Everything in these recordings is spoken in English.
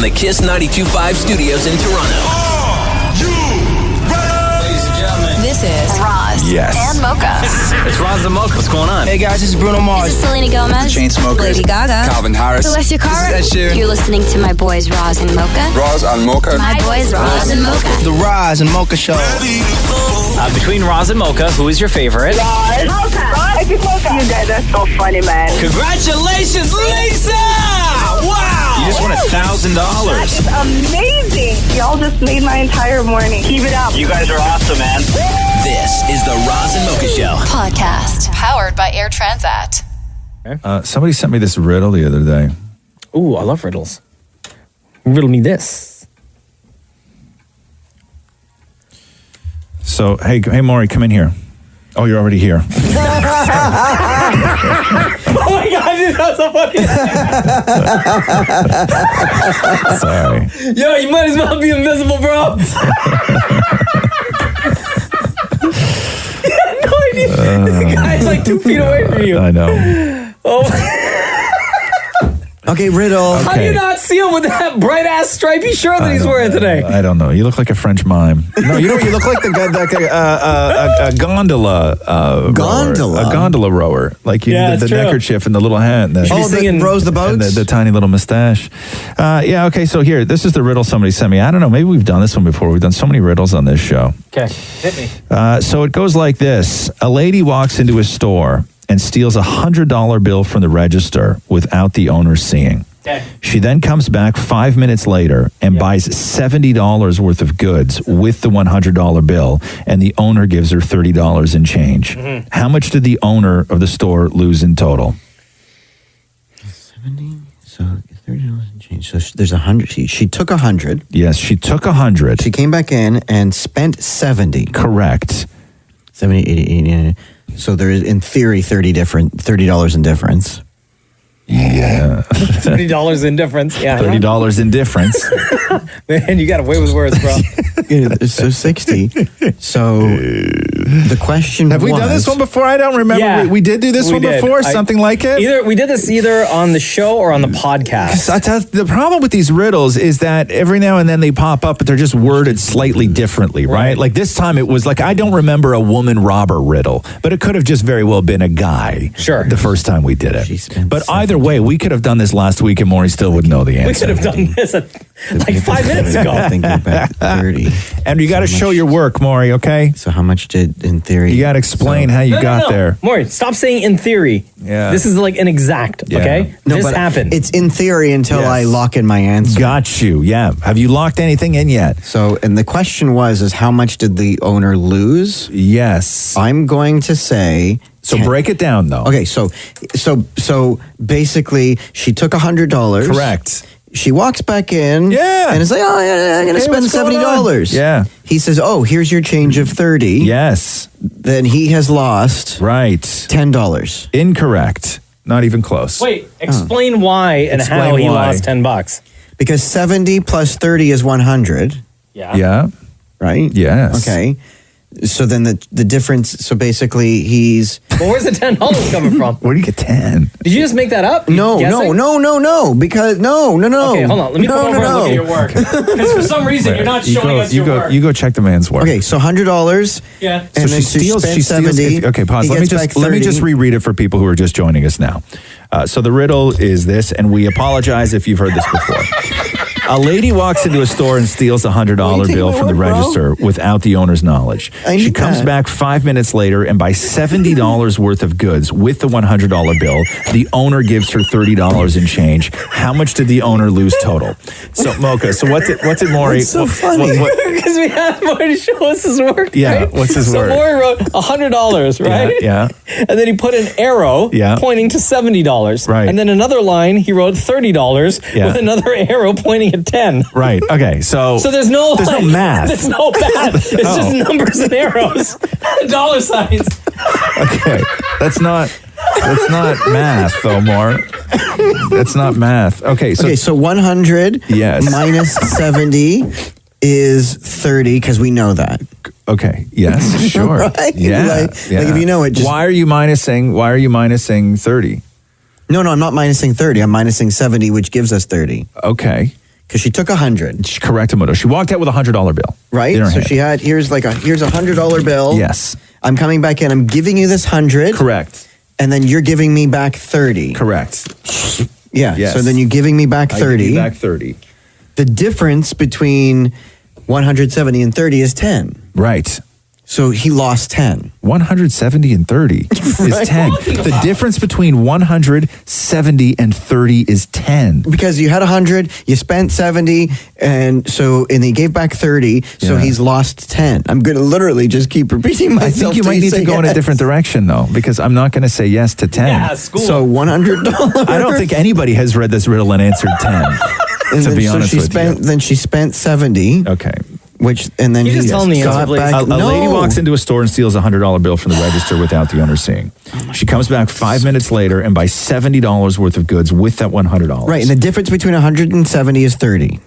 from the Kiss 92.5 studios in Toronto. Ladies and gentlemen, this is Roz and Mocha. It's Roz and Mocha. What's going on? Hey guys, this is Bruno Mars. This is Selena Gomez. Chainsmokers. Lady Gaga. Calvin Harris. Celestia Cara. This is Ed Sheeran. You're listening to my boys Roz and Mocha. Roz and Mocha. My boys Roz and Mocha. The Roz and Mocha Show. Between Roz and Mocha, who is your favorite? Roz. Mocha. You guys are so funny, man. Congratulations, Lisa! Wow! You just won $1,000. That is amazing. Y'all just made my entire morning. Keep it up. You guys are awesome, man. This is the Roz and Mocha Show. Podcast powered by Air Transat. Somebody sent me this riddle the other day. Ooh, I love riddles. Riddle me this. So, hey, Maurie, come in here. Oh, you're already here. Oh my God, dude, that was so fucking Sorry. Yo, you might as well be invisible, bro. No idea. The guy's like 2 feet away from you. I know. Oh. Okay, riddle. How do you not see him with that bright ass stripy shirt that he's wearing today? I don't know. You look like a French mime. No, you know what? You look like a gondola. Gondola? A gondola rower. Like you Yeah, the it's true. neckerchief and the little hat. And the Rose the Boats? and the tiny little mustache. Yeah, okay, so here, this is the riddle somebody sent me. I don't know, maybe we've done this one before. We've done so many riddles on this show. Okay, hit me. So it goes like this. A lady walks into a store and steals a $100 bill from the register without the owner seeing. Okay. She then comes back 5 minutes later and buys $70 worth of goods with the $100 bill, and the owner gives her $30 in change. Mm-hmm. How much did the owner of the store lose in total? 70, so $30 in change. So there's 100. She took 100. Yes, she took 100. She came back in and spent 70. Correct. 70, 80, 80. So there is, in theory, $30 in difference. Yeah. $30 in difference. Yeah. $30 in difference. Man, you got away with words, bro. So 60. So the question Have we done this one before? I don't remember. Yeah, we did do this we one did. before, something like it? We did this either on the show or on the podcast. The problem with these riddles is that every now and then they pop up, but they're just worded slightly differently, right? Like this time it was like, I don't remember a woman robber riddle, but it could have just very well been a guy. Sure. The first time we did She it. spent But either way, we could have done this last week and Maury still would know the answer. We could have done this like 5 minutes ago. I think back 30. And you got to show your work, Maury, okay? So how much did, in theory? You got to explain how you got there. Maury, stop saying in theory. Yeah. This is like an exact, Yeah. okay? No, this but happened. It's in theory until Yes. I lock in my answer. Got you, yeah. Have you locked anything in yet? So, and the question is how much did the owner lose? Yes. I'm going to say. So break it down, though. Okay, so basically, she took $100. Correct. She walks back in. Yeah. And it's like, oh, yeah, I'm going to Hey, spend what's going $70. on? Yeah. He says, oh, here's your change of 30. Yes. Then he has lost Right. $10. Incorrect. Not even close. Wait, explain why and Explain how he why. lost $10. Because 70 plus 30 is 100, Yeah. Yeah. right? Yes. Okay. So then the difference, so basically he's... Well, where's the $10 coming from? Where do you get 10? Did you just make that up? You guessing? No, because, no. Okay, hold on. Let me come over and look at your work. Because for some reason, you're not showing us your work. You go check the man's work. Okay, so $100. Yeah. And So then she steals. spent She steals. 70. Okay, pause. He Let me gets back let me 30. just reread it for people who are just joining us now. So the riddle is this, and we apologize if you've heard this before. A lady walks into a store and steals a $100 bill from the register without the owner's knowledge. She comes back 5 minutes later and buys $70 worth of goods with the $100 bill. The owner gives her $30 in change. How much did the owner lose total? So, Mocha, so what's it, Maury? That's so funny. Because we had Maury to show us his work. Yeah, right? what's his work? So Maury wrote $100, right? Yeah. And then he put an arrow Yeah. pointing to $70. Right. And then another line, he wrote $30 Yeah. with another arrow pointing at 10. Right. Okay. So there's no math. There's no math. It's just numbers and arrows, dollar signs. Okay. That's not math, though, Mar. That's not math. Okay. So 100 Yes. minus 70 is 30 because we know that. Okay. Yes. Sure. Right? Yeah. Like if you know it, just... Why are you minusing 30? No, I'm not minusing 30. I'm minusing 70, which gives us 30. Okay. because she took 100. Correct, Amundo. She walked out with $100 bill. Right? in her So hand. she had, here's a $100 bill. Yes. I'm coming back in. I'm giving you this 100. Correct. And then you're giving me back 30. Correct. Yeah. Yes. So then you're giving me back 30. I give you back 30. The difference between 170 and 30 is 10. Right. So he lost 10. 170 and 30 is 10. The difference between 170 and 30 is 10. Because you had 100, you spent 70, and he gave back 30, so he's lost 10. I'm going to literally just keep repeating myself. I think you might need to go in a different direction, though, because I'm not going to say yes to 10. Yeah, school. So $100. I don't think anybody has read this riddle and answered 10, to be honest with you. Then she spent 70. Okay. And then You he just tell me got the answer, back. A lady walks into a store and steals a $100 bill from the register without the owner seeing. She comes back 5 minutes later and buys $70 worth of goods with that $100. Right, and the difference between 170 is 30.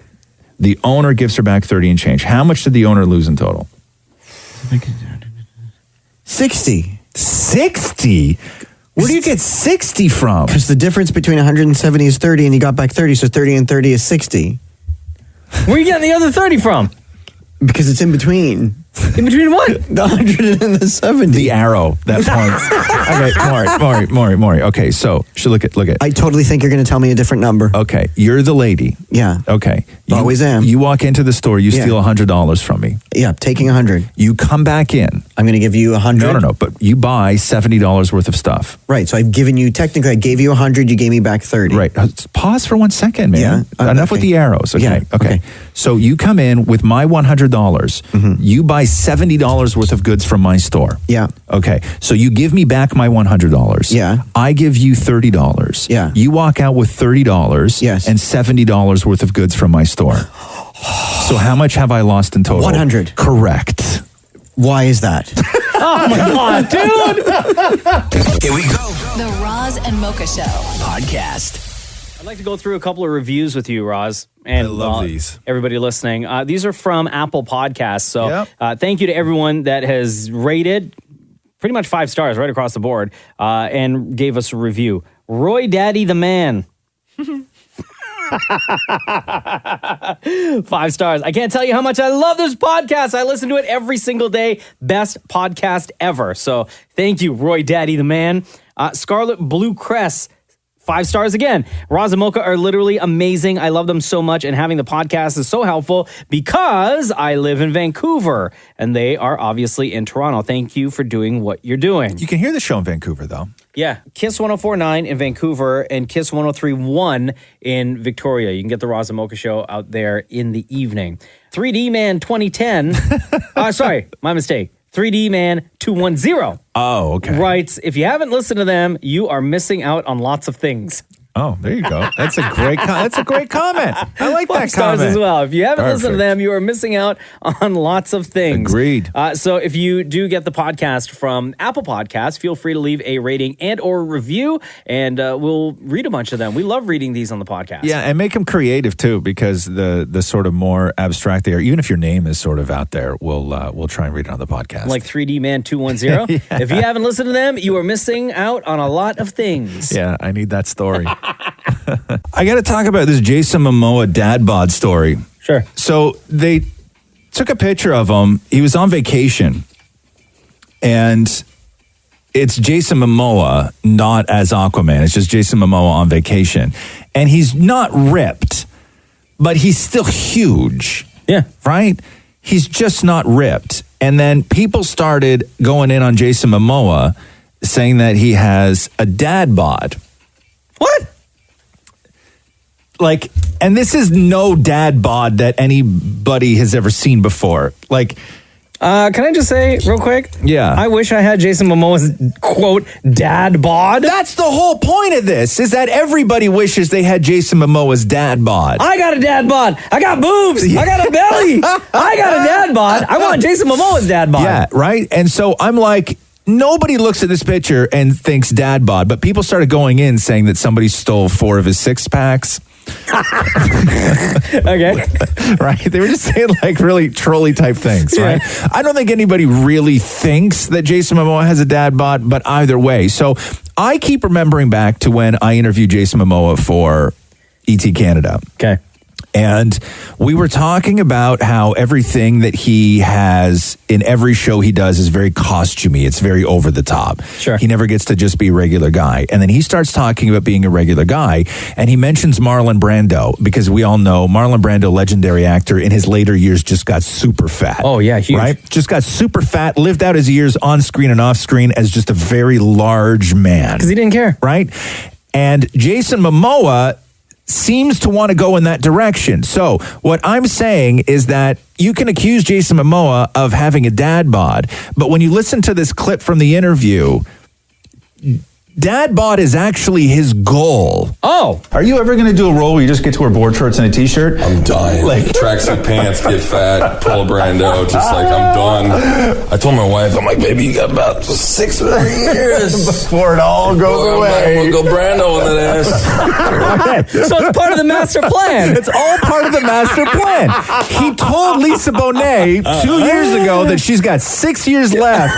The owner gives her back 30 and change. How much did the owner lose in total? 60. 60? Where do you get 60 from? Because the difference between 170 is 30, and he got back 30, so 30 and 30 is 60. Where are you getting the other 30 from? Because it's in between. In between what? The 100 and the 70. The arrow that points. Okay, Maurie. Okay, so look at. I totally think you're going to tell me a different number. Okay, you're the lady. Yeah. Okay. Always am. You walk into the store, you steal $100 from me. Yeah, taking 100. You come back in. I'm going to give you 100. No, but you buy $70 worth of stuff. Right, so I've given you, technically, I gave you 100, you gave me back 30. Right. Pause for 1 second, man. Yeah. Enough with the arrows. Okay. Yeah, okay. So you come in with my $100. Mm-hmm. You buy $70 worth of goods from my store. Yeah. Okay. So you give me back my $100. Yeah. I give you $30. Yeah. You walk out with $30. Yes. And $70 worth of goods from my store. So how much have I lost in total? 100. Correct. Why is that? Oh my God, dude. Here we go. The Roz and Mocha Show. Podcast. I'd like to go through a couple of reviews with you, Roz. And I love these. Everybody listening. These are from Apple Podcasts. So Yep. thank you to everyone that has rated pretty much 5 stars right across the board and gave us a review. Roy Daddy the Man. 5 stars. I can't tell you how much I love this podcast. I listen to it every single day. Best podcast ever. So thank you, Roy Daddy the Man. Scarlet Blue Crest. 5 stars again. Roz and Mocha are literally amazing. I love them so much, and having the podcast is so helpful because I live in Vancouver and they are obviously in Toronto. Thank you for doing what you're doing. You can hear the show in Vancouver, though. Yeah. Kiss 104.9 in Vancouver and Kiss 103.1 in Victoria. You can get the Roz and Mocha show out there in the evening. 3D Man 2010. Sorry, my mistake. 3D Man 210. Oh, okay. Writes, if you haven't listened to them, you are missing out on lots of things. Oh, there you go. That's a great that's a great comment. I like 5 that stars comment. as well. If you haven't listened to Perfect. them, you are missing out on lots of things. Agreed. So if you do get the podcast from Apple Podcasts, feel free to leave a rating and or review, and we'll read a bunch of them. We love reading these on the podcast. Yeah, and make them creative too, because the sort of more abstract they are, even if your name is sort of out there, we'll try and read it on the podcast. Like 3D Man 210. Yeah. If you haven't listened to them, you are missing out on a lot of things. Yeah, I need that story. I got to talk about this Jason Momoa dad bod story. Sure. So they took a picture of him. He was on vacation, and it's Jason Momoa, not as Aquaman. It's just Jason Momoa on vacation, and he's not ripped, but he's still huge. Yeah. Right? He's just not ripped. And then people started going in on Jason Momoa, saying that he has a dad bod. What? Like, and this is no dad bod that anybody has ever seen before. Like, can I just say real quick? Yeah. I wish I had Jason Momoa's, quote, dad bod. that's the whole point of this, is that everybody wishes they had Jason Momoa's dad bod. I got a dad bod. I got boobs. I got a belly. I got a dad bod. I want Jason Momoa's dad bod. Yeah, right? And so I'm like, nobody looks at this picture and thinks dad bod, but people started going in saying that somebody stole 4 of his 6-packs. Okay. Right? They were just saying like really trolley type things, right? Yeah. I don't think anybody really thinks that Jason Momoa has a dad bod, but either way. So I keep remembering back to when I interviewed Jason Momoa for ET Canada. Okay. And we were talking about how everything that he has in every show he does is very costumey. It's very over the top. Sure. He never gets to just be a regular guy. And then he starts talking about being a regular guy, and he mentions Marlon Brando, because we all know Marlon Brando, legendary actor, in his later years just got super fat. Oh, yeah, huge. Right? Just got super fat, lived out his years on screen and off screen as just a very large man. Because he didn't care. Right? And Jason Momoa seems to want to go in that direction. So what I'm saying is that you can accuse Jason Momoa of having a dad bod, but when you listen to this clip from the interview, dad bod is actually his goal. Oh. Are you ever going to do a role where you just get to wear board shorts and a t-shirt? I'm dying. Like- Tracksuit pants, get fat, pull a Brando, just like I'm done. I told my wife, I'm like, baby, you got about 6 more years. Before it all goes away. We'll go Brando on that ass. So it's part of the master plan. It's all part of the master plan. He told Lisa Bonet 2 years ago that she's got 6 years left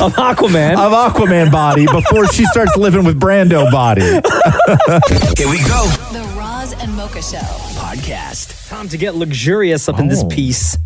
Of Aquaman body before she starts living with Brando body. Here we go. The Roz and Mocha Show. Podcast. Time to get luxurious up in this piece.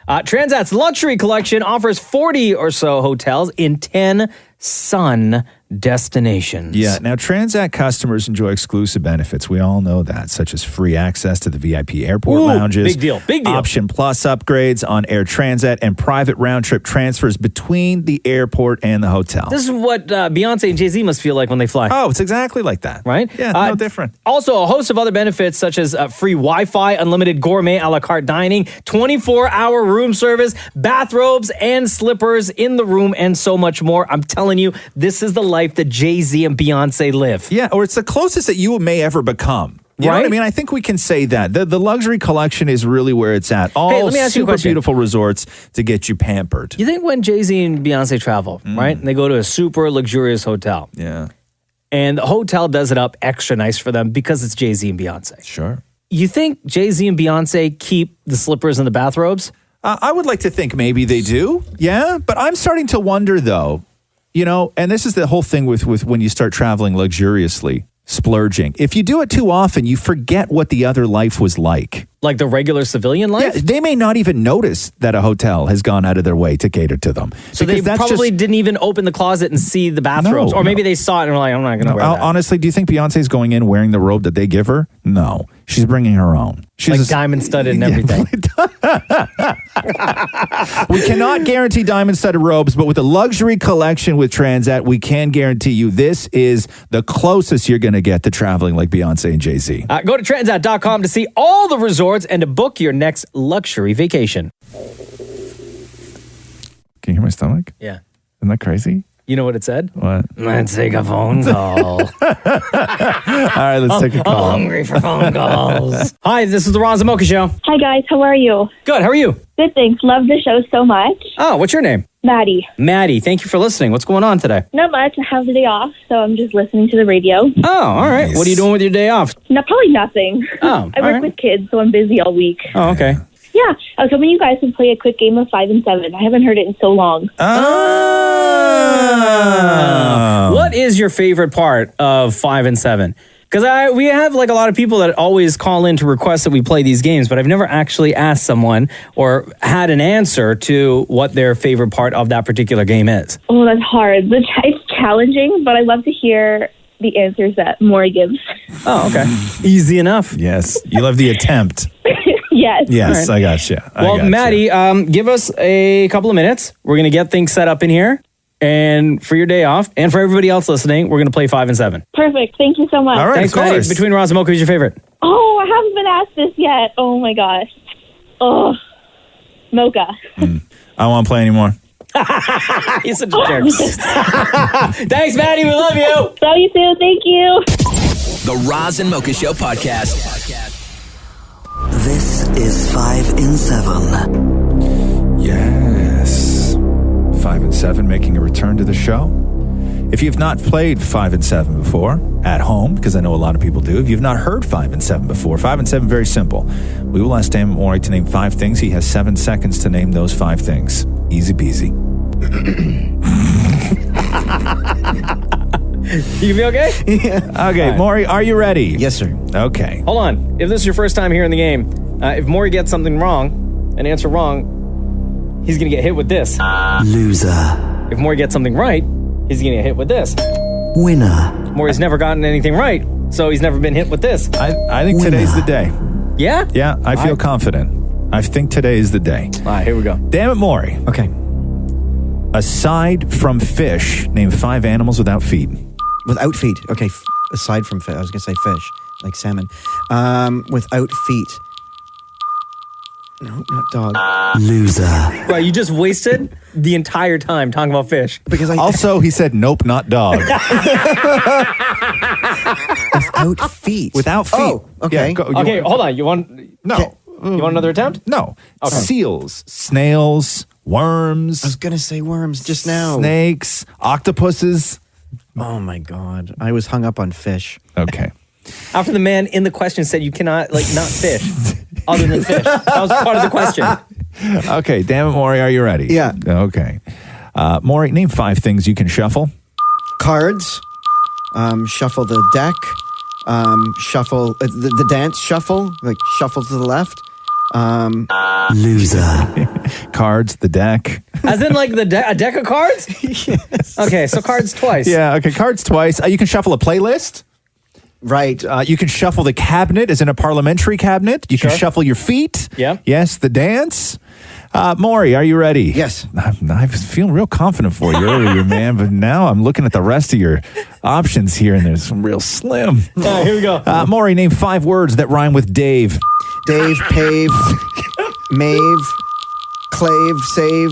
Transat's luxury collection offers 40 or so hotels in 10 sun destinations. Yeah, now Transat customers enjoy exclusive benefits. We all know that, such as free access to the VIP airport lounges. Big deal, big deal. Option Plus upgrades on Air Transat and private round-trip transfers between the airport and the hotel. This is what Beyonce and Jay-Z must feel like when they fly. Oh, it's exactly like that. Right? Yeah, no different. Also, a host of other benefits such as free Wi-Fi, unlimited gourmet a la carte dining, 24-hour room service, bathrobes and slippers in the room, and so much more. I'm telling you, this is the life that Jay-Z and Beyonce live. Yeah, or it's the closest that you may ever become. You know what I mean? I think we can say that. The luxury collection is really where it's at. All let me ask you a super question. beautiful resorts to get you pampered. You think when Jay-Z and Beyonce travel, right, and they go to a super luxurious hotel, Yeah, and the hotel does it up extra nice for them because it's Jay-Z and Beyonce. sure. You think Jay-Z and Beyonce keep the slippers and the bathrobes? I would like to think maybe they do. Yeah, but I'm starting to wonder though, you know, and this is the whole thing with when you start traveling luxuriously, splurging. If you do it too often, you forget what the other life was like. Like the regular civilian life? Yeah, they may not even notice that a hotel has gone out of their way to cater to them. So they Because probably didn't even open the closet and see the bathrobes. No, or maybe they saw it and were like, I'm not going to wear that. Honestly, do you think Beyonce's going in wearing the robe that they give her? No. She's bringing her own. She's Like diamond studded and everything. We cannot guarantee diamond-studded robes, but with the luxury collection with Transat, we can guarantee you this is the closest you're going to get to traveling like Beyonce and Jay-Z. Go to transat.com to see all the resorts and to book your next luxury vacation. Can you hear my stomach? Yeah. Isn't that crazy? You know what it said? What? Let's take a phone call. All right, let's take a I'm call. hungry for phone calls. Hi, this is the Roz Mocha Show. Hi, guys. How are you? Good, how are you? Good, thanks. Love the show so much. Oh, what's your name? Maddie. Maddie, thank you for listening. What's going on today? Not much. I have the day off, so I'm just listening to the radio. Oh, all right. What are you doing with your day off? No, probably nothing. Oh, I work with kids, so I'm busy all week. Oh, okay. Yeah, I was hoping you guys would play a quick game of 5 and 7. I haven't heard it in so long. Oh. What is your favorite part of 5 and 7? Because we have like a lot of people that always call in to request that we play these games, but I've never actually asked someone or had an answer to what their favorite part of that particular game is. Oh, that's hard. It's challenging, but I love to hear the answers that Maurie gives. Oh, okay. Easy enough. Yes, you love the attempt. Yes. Yes, All I got you. Well, Maddie, give us a couple of minutes. We're going to get things set up in here. And for your day off, and for everybody else listening, we're going to play 5 and 7. Perfect. Thank you so much. All right, Thanks, of Maddie. course. Between Roz and Mocha, who's your favorite? Oh, I haven't been asked this yet. Oh, my gosh. Oh, Mocha. I won't play anymore. He's such a jerk. Thanks, Maddie. We love you. Love you too. Thank you. The Roz and Mocha Show podcast. This is 5 in 7. Yes. 5 and 7 making a return to the show. If you've not played 5 and 7 before at home, because I know a lot of people do, if you've not heard 5 and 7 before, 5 and 7, very simple. We will ask Dan Maurie to name 5 things. He has 7 seconds to name those 5 things. Easy peasy. You be okay? Yeah. Okay, Maury, are you ready? Yes, sir. Okay. Hold on. If this is your first time here in the game, if Maury gets something wrong, an answer wrong, he's going to get hit with this. Loser. If Maury gets something right, he's going to get hit with this. Winner. Maury's never gotten anything right, so he's never been hit with this. I think today's the day. Yeah? Yeah, I feel confident. I think today is the day. All right, here we go. Damn it, Maury. Okay. Aside from fish, name 5 animals without feet. Without feet. Okay. Aside from fish. I was going to say fish, like salmon. Without feet. No, not dog. Loser. Right, you just wasted the entire time talking about fish. Because Also, he said, nope, not dog. without feet. Without feet. Oh, okay. Yeah, go- you Okay, want- hold on. You want No. another attempt? No. Okay. Seals, snails, worms, I was going to say worms just now. snakes, octopuses. Oh, my God. I was hung up on fish. Okay. After the man in the question said you cannot, not fish, other than fish. That was part of the question. Okay, damn it, Maury, are you ready? Yeah. Okay. Maury, name 5 things you can shuffle. Cards. Shuffle the deck. Shuffle the dance shuffle, like shuffle to the left. Loser. Cards, the deck. As in, like, a deck of cards? Yes. Okay, so cards twice. Yeah, okay, cards twice. You can shuffle a playlist. Right. You can shuffle the cabinet, as in a parliamentary cabinet. You can shuffle your feet. Yeah. Yes, the dance. Maury, are you ready? Yes. I was feeling real confident for you earlier, man, but now I'm looking at the rest of your options here, and there's some real slim. All right, here we go. Maury, name 5 words that rhyme with Dave. Dave, pave, mave, clave, save,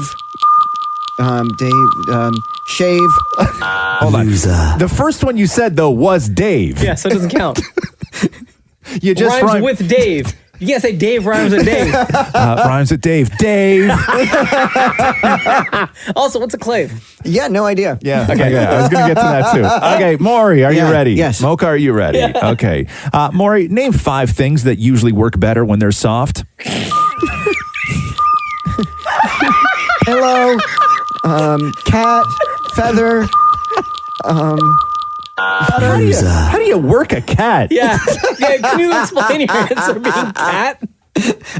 Dave, shave. Hold on. Loser. The first one you said, though, was Dave. Yeah, so it doesn't count. You just Rhymes with Dave. You can't say Dave rhymes with Dave. rhymes with Dave. Dave. Also, what's a clave? Yeah, no idea. Yeah. Okay. I was going to get to that too. Okay, Maury, are you ready? Yes. Mocha, are you ready? Yeah. Okay. Maury, name 5 things that usually work better when they're soft. Hello. Cat, feather. How do you work a cat? Yeah. Can you explain your answer being cat?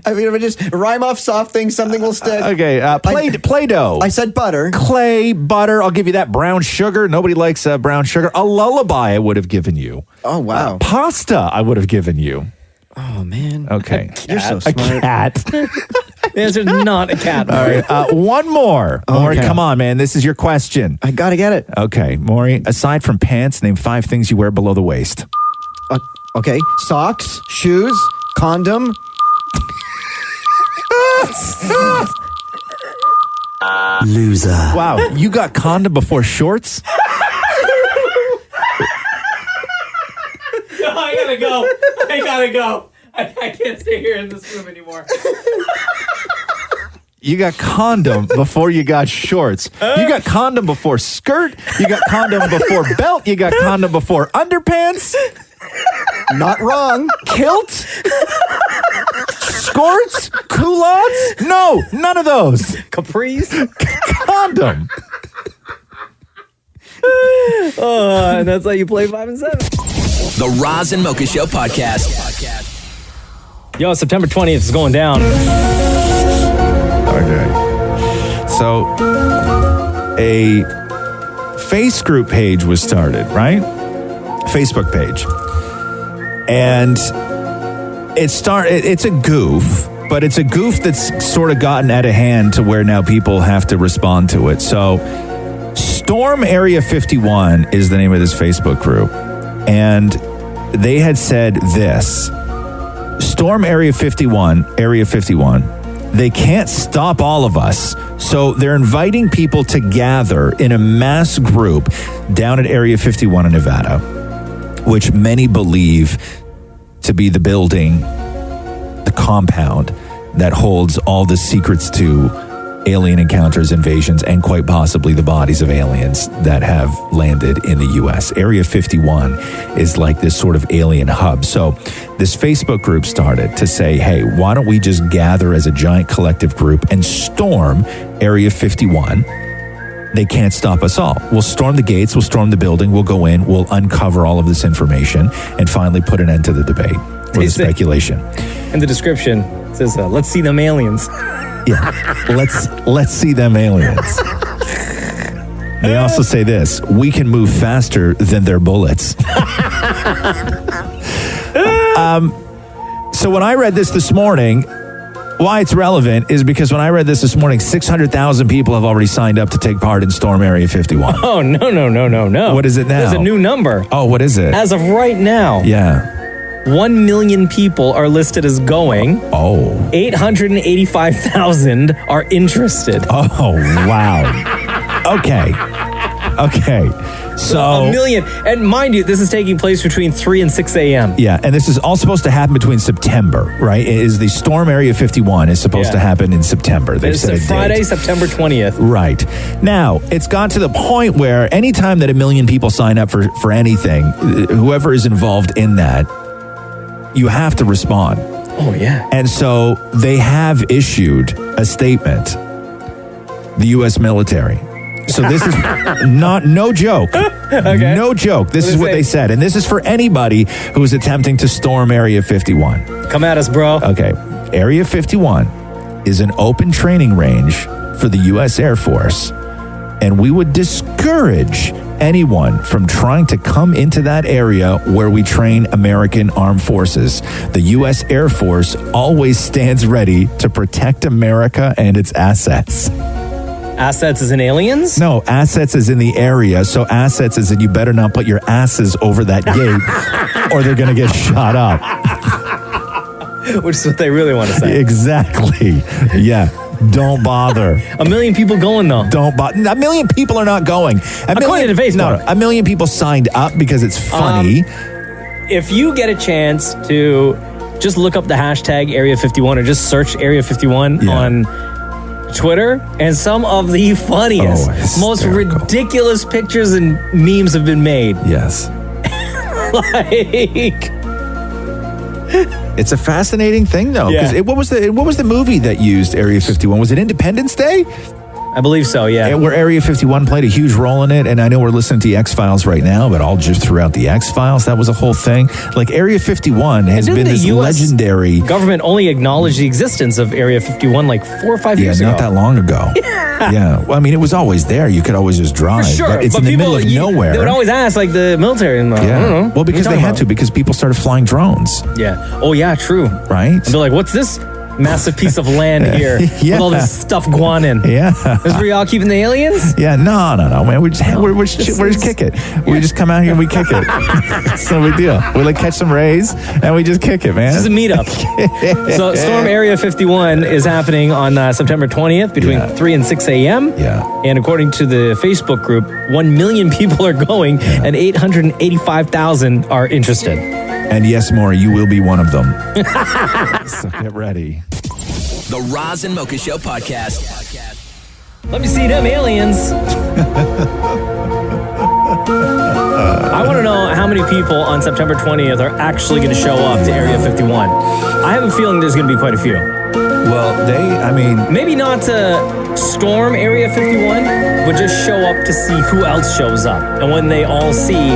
I mean, if I just rhyme off soft things, something will stick. Okay. Play-Doh. I said butter. Clay, butter. I'll give you that. Brown sugar. Nobody likes brown sugar. A lullaby I would have given you. Oh, wow. Pasta I would have given you. Oh, man. Okay. You're so A smart. cat. The answer is not a cat. All right. One more. Maury, Okay. come on, man. This is your question. I got to get it. Okay. Maury, aside from pants, name 5 things you wear below the waist. Okay. Socks, shoes, condom. Loser. Wow. You got condom before shorts? No, I gotta go. I gotta go. I can't stay here in this room anymore. You got condom before you got shorts. You got condom before skirt. You got condom before belt. You got condom before underpants. Not wrong. Kilt. Skirts. Culottes. No, none of those. Capris? Condom. And that's how you play 5 and 7. The Roz and Mocha Show podcast. Yo, September 20th is going down. Okay. So, a face group page was started, right? Facebook page. And it's a goof, but it's a goof that's sort of gotten out of hand to where now people have to respond to it. So, Storm Area 51 is the name of this Facebook group. And they had said this. Storm Area 51, they can't stop all of us. So they're inviting people to gather in a mass group down at Area 51 in Nevada, which many believe to be the building, the compound that holds all the secrets to alien encounters, invasions, and quite possibly the bodies of aliens that have landed in the U.S. Area 51 is like this sort of alien hub. So this Facebook group started to say, hey, why don't we just gather as a giant collective group and storm Area 51? they can't stop us all. We'll storm the gates, we'll storm the building, we'll go in, we'll uncover all of this information, and finally put an end to the debate or the speculation. In the description, it says, let's see them aliens. Yeah, let's see them aliens. They also say this: we can move faster than their bullets. So when I read this morning, why it's relevant is because when I read this morning, 600,000 people have already signed up to take part in Storm Area 51. Oh, no. What is it now? There's a new number. Oh, what is it? As of right now. Yeah. 1 million people are listed as going. Oh. 885,000 are interested. Oh, wow. Okay. So 1 million. And mind you, this is taking place between 3 and 6 a.m. Yeah, and this is all supposed to happen between September, right? Is the Storm Area 51 is supposed to happen in September. They said It's Friday, September 20th. Right. Now, it's got to the point where anytime that 1 million people sign up for anything, whoever is involved in that, you have to respond. Oh, yeah. And so they have issued a statement, the U.S. military. So this is no joke. Okay. No joke. This is what they said. And this is for anybody who is attempting to storm Area 51. Come at us, bro. Okay. Area 51 is an open training range for the U.S. Air Force. And we would discourage anyone from trying to come into that area where we train American armed forces. The U.S. Air Force always stands ready to protect America and its assets. Assets as in aliens? No, assets is in the area. So assets is in you better not put your asses over that gate or they're going to get shot up. Which is what they really want to say. Exactly. Yeah. Don't bother. 1 million people going, though. Don't bother. 1 million people are not going. According to Facebook. No, 1 million people signed up because it's funny. If you get a chance to just look up the hashtag Area 51 or just search Area 51 on Twitter, and some of the funniest, most ridiculous pictures and memes have been made. Yes. Like... It's a fascinating thing, though. Yeah. Because what was the movie that used Area 51? Was it Independence Day? I believe so, yeah. Where Area 51 played a huge role in it. And I know we're listening to the X-Files right now, but all just throughout the X-Files, that was a whole thing. Like, Area 51 has been this legendary... government only acknowledged the existence of Area 51 like 4 or 5 years ago. Yeah, not that long ago. Yeah. Well, I mean, it was always there. You could always just drive. For sure. But it's in the middle of nowhere. They would always ask, like, the military. And, I don't know. Well, because they had to, because people started flying drones. Yeah. Oh, yeah, true. Right? And they're like, what's this massive piece of land here with all this stuff going in? Yeah. Is where y'all keeping the aliens? Yeah, no, man. We just kick it. We just come out here and we kick it. It's no big deal. We like catch some rays and we just kick it, man. This is a meetup. So Storm Area 51 is happening on September 20th between 3 and 6 a.m. Yeah. And according to the Facebook group, 1 million people are going and 885,000 are interested. And yes, Maurie, you will be one of them. So get ready. The Roz and Mocha Show podcast. Let me see them aliens. I want to know how many people on September 20th are actually going to show up to Area 51. I have a feeling there's going to be quite a few. Well, maybe not to storm Area 51, but just show up to see who else shows up. And when they all see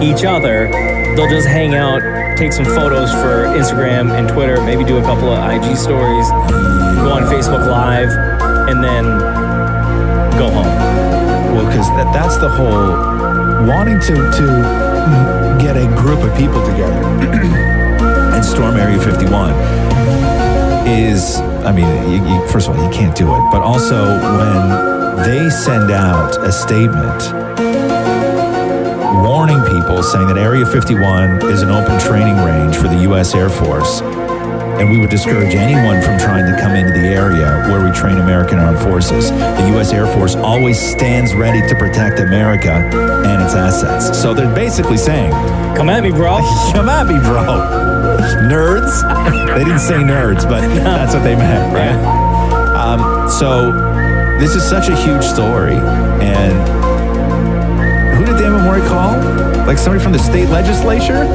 each other, they'll just hang out, take some photos for Instagram and Twitter, maybe do a couple of IG stories, go on Facebook Live, and then go home. Well, because that's the whole wanting to get a group of people together and storm Area 51 is, I mean, first of all, you can't do it, but also when they send out a statement warning people, saying that Area 51 is an open training range for the U.S. Air Force, and we would discourage anyone from trying to come into the area where we train American armed forces. The U.S. Air Force always stands ready to protect America and its assets. So they're basically saying, come at me, bro. Come at me, bro. Nerds? They didn't say nerds, but that's what they meant, right? Yeah. So this is such a huge story, and who did Maurie call? Like somebody from the state legislature?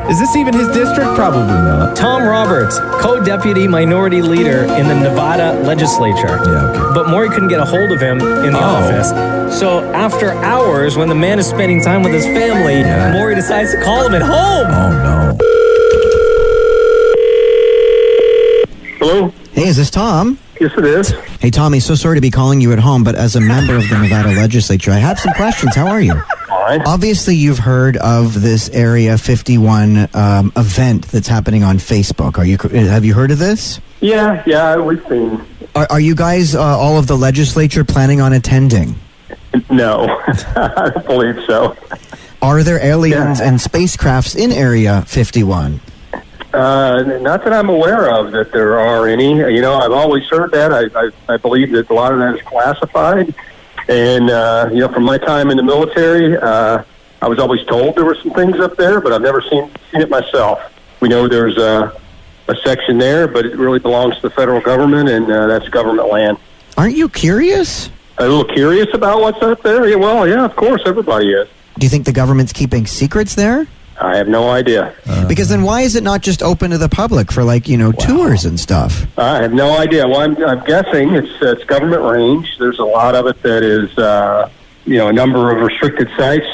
Yes. Is this even his district? Probably not. Tom Roberts, co-deputy minority leader in the Nevada legislature. Yeah, okay. But Maurie couldn't get a hold of him in the office. So after hours, when the man is spending time with his family, Maurie decides to call him at home. Oh, no. Hello? Hey, is this Tom? Yes, it is. Hey, Tommy, so sorry to be calling you at home, but as a member of the Nevada legislature, I have some questions. How are you? All right. Obviously, you've heard of this Area 51 event that's happening on Facebook. Have you heard of this? Yeah, we've seen. Are you guys, all of the legislature, planning on attending? No, I don't believe so. Are there aliens and spacecrafts in Area 51? Not that I'm aware of that there are any. You know, I've always heard that. I believe that a lot of that is classified. And, from my time in the military, I was always told there were some things up there, but I've never seen it myself. We know there's a section there, but it really belongs to the federal government, and that's government land. Aren't you curious? A little curious about what's up there? Yeah, of course, everybody is. Do you think the government's keeping secrets there? I have no idea. Because then why is it not just open to the public for, tours and stuff? I have no idea. Well, I'm guessing it's government range. There's a lot of it that is, a number of restricted sites.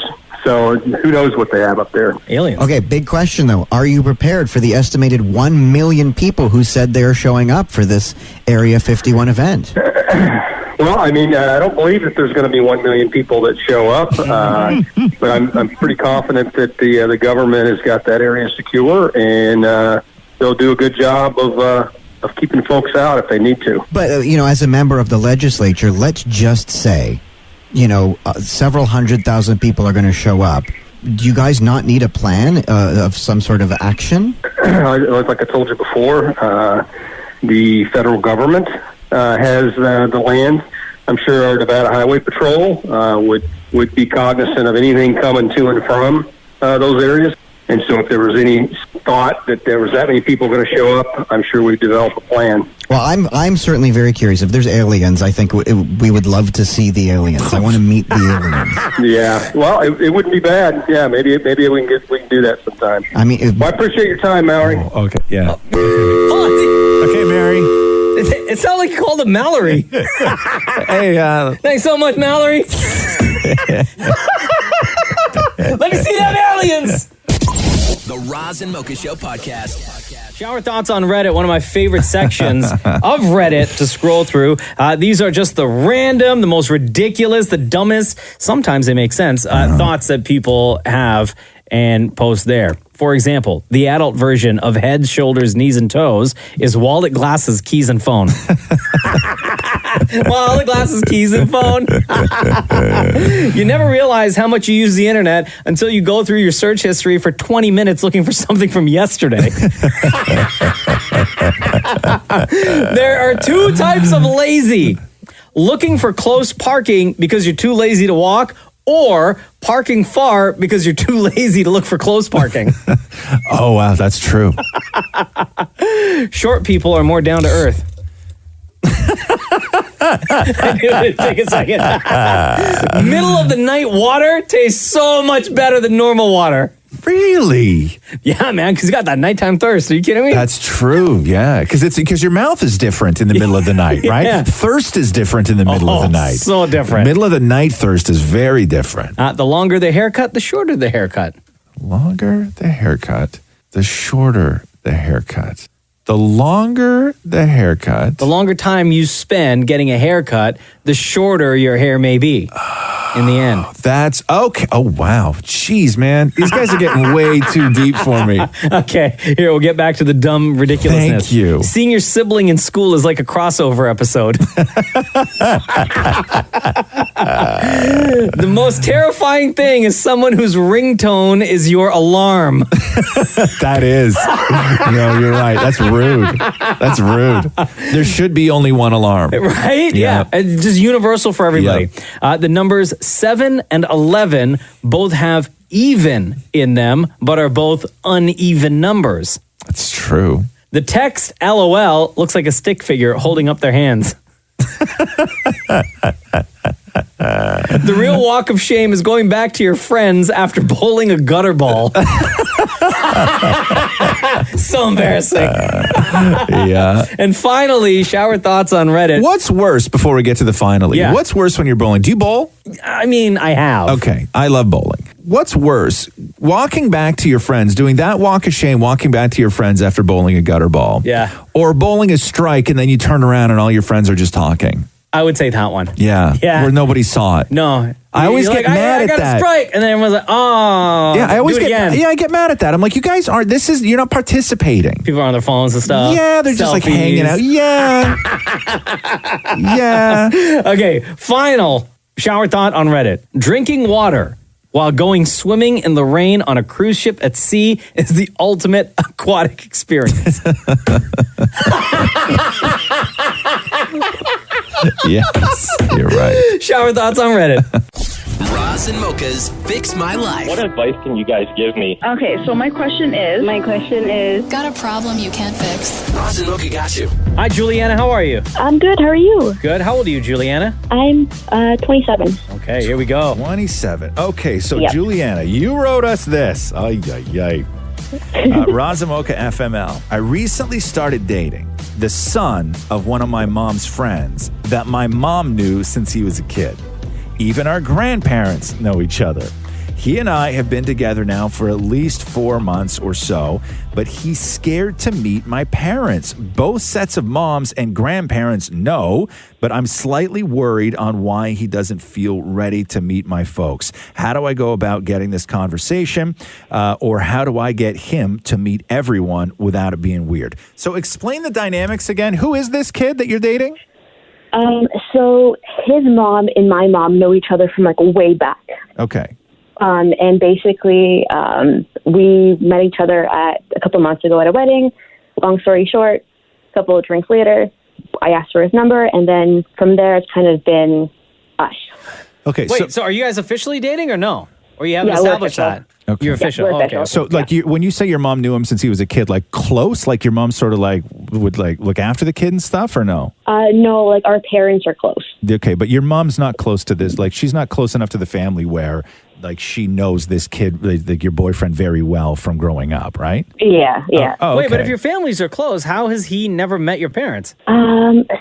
So who knows what they have up there. Aliens. Okay, big question, though. Are you prepared for the estimated 1 million people who said they're showing up for this Area 51 event? Well, I don't believe that there's going to be 1 million people that show up, but I'm pretty confident that the government has got that area secure, and they'll do a good job of keeping folks out if they need to. But, as a member of the legislature, let's just say, several 100,000 people are going to show up. Do you guys not need a plan of some sort of action? Like I told you before, the federal government has the land. I'm sure our Nevada Highway Patrol would be cognizant of anything coming to and from those areas. And so if there was any thought that there was that many people going to show up, I'm sure we'd develop a plan. Well, I'm certainly very curious. If there's aliens, I think we would love to see the aliens. I want to meet the aliens. Yeah, well, it wouldn't be bad. Yeah, maybe we can do that sometime. I mean, I appreciate your time, Maurie. Oh, okay, yeah. Okay, Mary. It sounded like you called him Mallory. Hey, thanks so much, Mallory. Let me see them aliens. The Roz and Mocha Show podcast. Shower thoughts on Reddit, one of my favorite sections of Reddit to scroll through. These are just the random, the most ridiculous, the dumbest, sometimes they make sense, thoughts that people have and post there. For example, the adult version of head, shoulders, knees, and toes is wallet, glasses, keys, and phone. Wallet, glasses, keys, and phone. You never realize how much you use the internet until you go through your search history for 20 minutes looking for something from yesterday. There are two types of lazy. Looking for close parking because you're too lazy to walk, or parking far because you're too lazy to look for close parking. Oh, wow, that's true. Short people are more down to earth. I knew it'd take a second. Middle of the night water tastes so much better than normal water. Really? Yeah, man, because you got that nighttime thirst. Are you kidding me? That's true, yeah. Because your mouth is different in the middle of the night, right? Yeah. Thirst is different in the middle of the night. So different. Middle of the night thirst is very different. The longer the haircut, the shorter the haircut. Longer the haircut, the shorter the haircut. The longer the haircut. The longer time you spend getting a haircut, the shorter your hair may be in the end. That's okay. Oh, wow. Jeez, man. These guys are getting way too deep for me. Okay, here, we'll get back to the dumb ridiculousness. Thank you. Seeing your sibling in school is like a crossover episode. The most terrifying thing is someone whose ringtone is your alarm. That is. No, you're right. That's rude. That's rude. There should be only one alarm. Right? Yeah. It's just universal for everybody. Yeah. The numbers 7 and 11 both have even in them, but are both uneven numbers. That's true. The text LOL looks like a stick figure holding up their hands. The real walk of shame is going back to your friends after bowling a gutter ball. So embarrassing. Yeah. And finally, shower thoughts on Reddit. What's worse before we get to the finally? Yeah. What's worse when you're bowling? Do you bowl? I mean, I have. Okay, I love bowling. What's worse, walking back to your friends, doing that walk of shame, walking back to your friends after bowling a gutter ball? Yeah. Or bowling a strike and then you turn around and all your friends are just talking? I would say that one. Yeah. Yeah. Where nobody saw it. No. I always get mad I at got that. a strike. And then everyone's like, oh. Yeah, I always do it get again. I get mad at that. I'm like, you guys aren't, you're not participating. People are on their phones and stuff. Yeah, they're just like Selfies. hanging out. Yeah. Yeah. Okay, final shower thought on Reddit. Drinking water while going swimming in the rain on a cruise ship at sea is the ultimate aquatic experience. Yes, you're right. Shower thoughts on Reddit. Roz and Mocha's Fix My Life. What advice can you guys give me? Okay, so my question is, Got a problem you can't fix? Roz and Mocha got you. Hi, Juliana. How are you? I'm good. How are you? Good. How old are you, Juliana? I'm 27. Okay, here we go. 27. Okay, so Yep. Juliana, you wrote us this. Ay, ay, ay. Roz and Mocha FML. I recently started dating the son of one of my mom's friends that my mom knew since he was a kid. Even our grandparents know each other. He and I have been together now for at least 4 months or so, but he's scared to meet my parents. Both sets of moms and grandparents know, but I'm slightly worried on why he doesn't feel ready to meet my folks. How do I go about getting this conversation, or how do I get him to meet everyone without it being weird? So explain the dynamics again. Who is this kid that you're dating? So his mom and my mom know each other from like way back. Okay. And basically, we met each other a couple months ago at a wedding. Long story short, a couple of drinks later, I asked for his number, and then from there, it's kind of been us. Okay. Wait, so are you guys officially dating or no? Or you haven't Yeah, we're established official. that? Okay. You're official. we're Oh, okay. official. So, like, when you say your mom knew him since he was a kid, like close, like your mom sort of like would like look after the kid and stuff, or no? No, like our parents are close. Okay, but your mom's not close to this. Like, she's not close enough to the family where, like, she knows this kid, like your boyfriend, very well from growing up, right? Yeah, yeah. Oh, Wait, but okay. if your families are close, how has he never met your parents?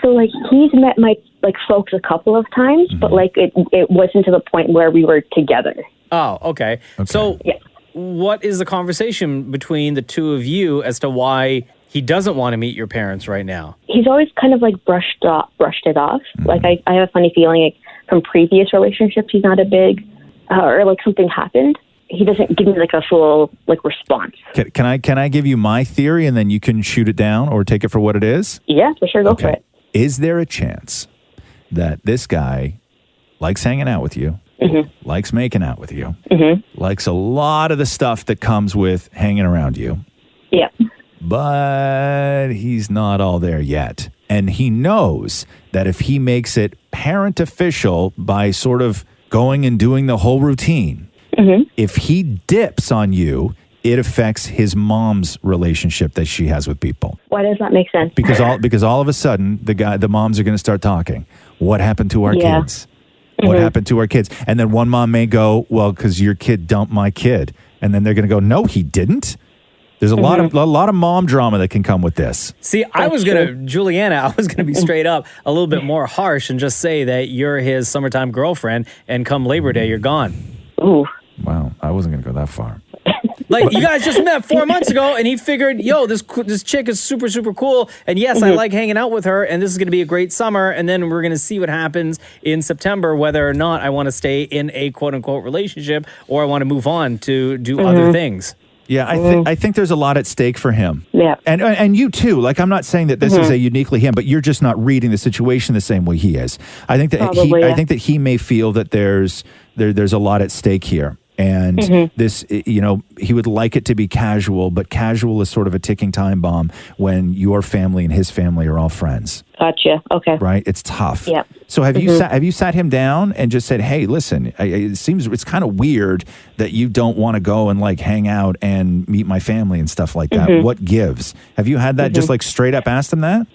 So like he's met my like folks a couple of times, but like it wasn't to the point where we were together. Oh, okay. So Yeah. what is the conversation between the two of you as to why he doesn't want to meet your parents right now? He's always kind of like brushed it off. Like I have a funny feeling like from previous relationships, he's not a big or like something happened. He doesn't give me like a full like response. Can I give you my theory and then you can shoot it down or take it for what it is? Yeah, for sure. Go for it. Is there a chance that this guy likes hanging out with you, likes making out with you, likes a lot of the stuff that comes with hanging around you, Yeah. but he's not all there yet? And he knows that if he makes it parent official by sort of going and doing the whole routine, if he dips on you, it affects his mom's relationship that she has with people. Why does that make sense? Because all of a sudden the moms are going to start talking. What happened to our Yeah. kids? What happened to our kids? And then one mom may go, well, because your kid dumped my kid. And then they're going to go, no, he didn't. There's a lot of mom drama that can come with this. See, Juliana, I was going to be straight up a little bit more harsh and just say that you're his summertime girlfriend and come Labor Day, you're gone. Ooh. Wow, I wasn't going to go that far. Like, you guys just met 4 months ago, and he figured, yo, this chick is super, super cool, and yes, I like hanging out with her, and this is going to be a great summer, and then we're going to see what happens in September, whether or not I want to stay in a quote-unquote relationship, or I want to move on to do other things. Yeah, I think there's a lot at stake for him. Yeah. And you too. Like, I'm not saying that this is a uniquely him, but you're just not reading the situation the same way he is. I think that I think that he may feel that there's a lot at stake here. And this, he would like it to be casual, but casual is sort of a ticking time bomb when your family and his family are all friends. Gotcha. Okay. Right? It's tough. Yeah. So have you sat him down and just said, hey, listen, it's kind of weird that you don't want to go and like hang out and meet my family and stuff like that. What gives? Have you had that just like straight up asked him that?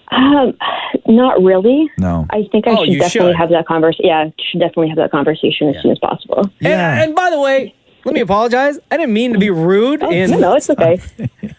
Not really. No. I think I should definitely have that conversation. Yeah, should definitely have that conversation as soon as possible. Yeah. And by the way, Let me apologize. I didn't mean to be rude. No, it's okay.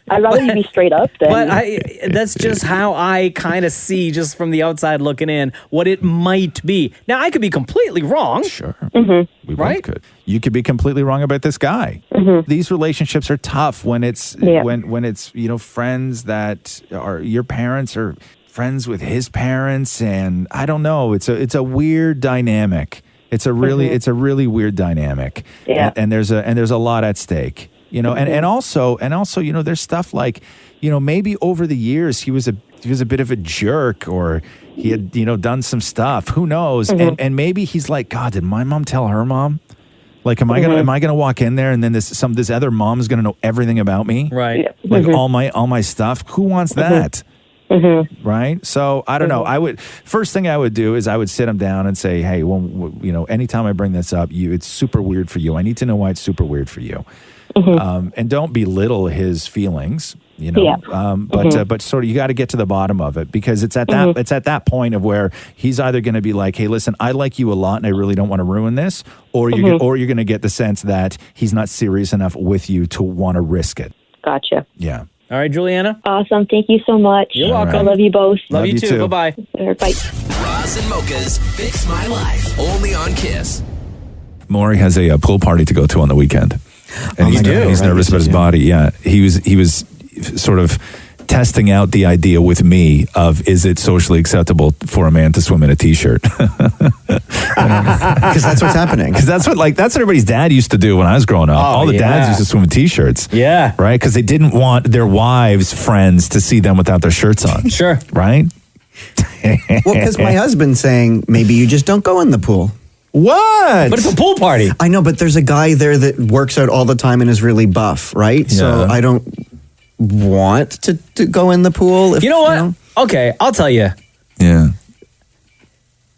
I'd rather you be straight up than... But that's just how I kind of see, just from the outside looking in, what it might be. Now, I could be completely wrong. Sure. Mm-hmm. We both could. You could be completely wrong about this guy. Mm-hmm. These relationships are tough when it's when it's friends that are your parents or friends with his parents, and I don't know. It's a weird dynamic. It's a really weird dynamic. Yeah. And there's a lot at stake. And also there's stuff like, maybe over the years he was a bit of a jerk, or he had done some stuff. Who knows? And maybe he's like, God, did my mom tell her mom? Like, am I gonna walk in there and then this other mom is gonna know everything about me? Right. Like all my stuff. Who wants that? Right. So I don't know. First thing I would do is I would sit him down and say, hey, well, anytime I bring this up, it's super weird for you. I need to know why it's super weird for you. And don't belittle his feelings, but sort of you got to get to the bottom of it, because it's at that point of where he's either going to be like, hey, listen, I like you a lot and I really don't want to ruin this, or you're going to get the sense that he's not serious enough with you to want to risk it. Gotcha. Yeah. All right, Juliana. Awesome. Thank you so much. You're welcome. I love you both. Love you too. Bye-bye. Bye. Roz and Mocha's Fix My Life, only on Kiss. Maurie has a pool party to go to on the weekend. And he's nervous about his body. Yeah. He was sort of testing out the idea with me of, is it socially acceptable for a man to swim in a t-shirt? Because that's what's happening. Because that's what everybody's dad used to do when I was growing up. All the dads used to swim in t-shirts. Yeah. Right? Because they didn't want their wives' friends to see them without their shirts on. Sure. Right? Well, because my husband's saying, maybe you just don't go in the pool. What? But it's a pool party. I know, but there's a guy there that works out all the time and is really buff, right? Yeah. So I don't want to go in the pool. If, You know what? Okay, I'll tell you. Yeah.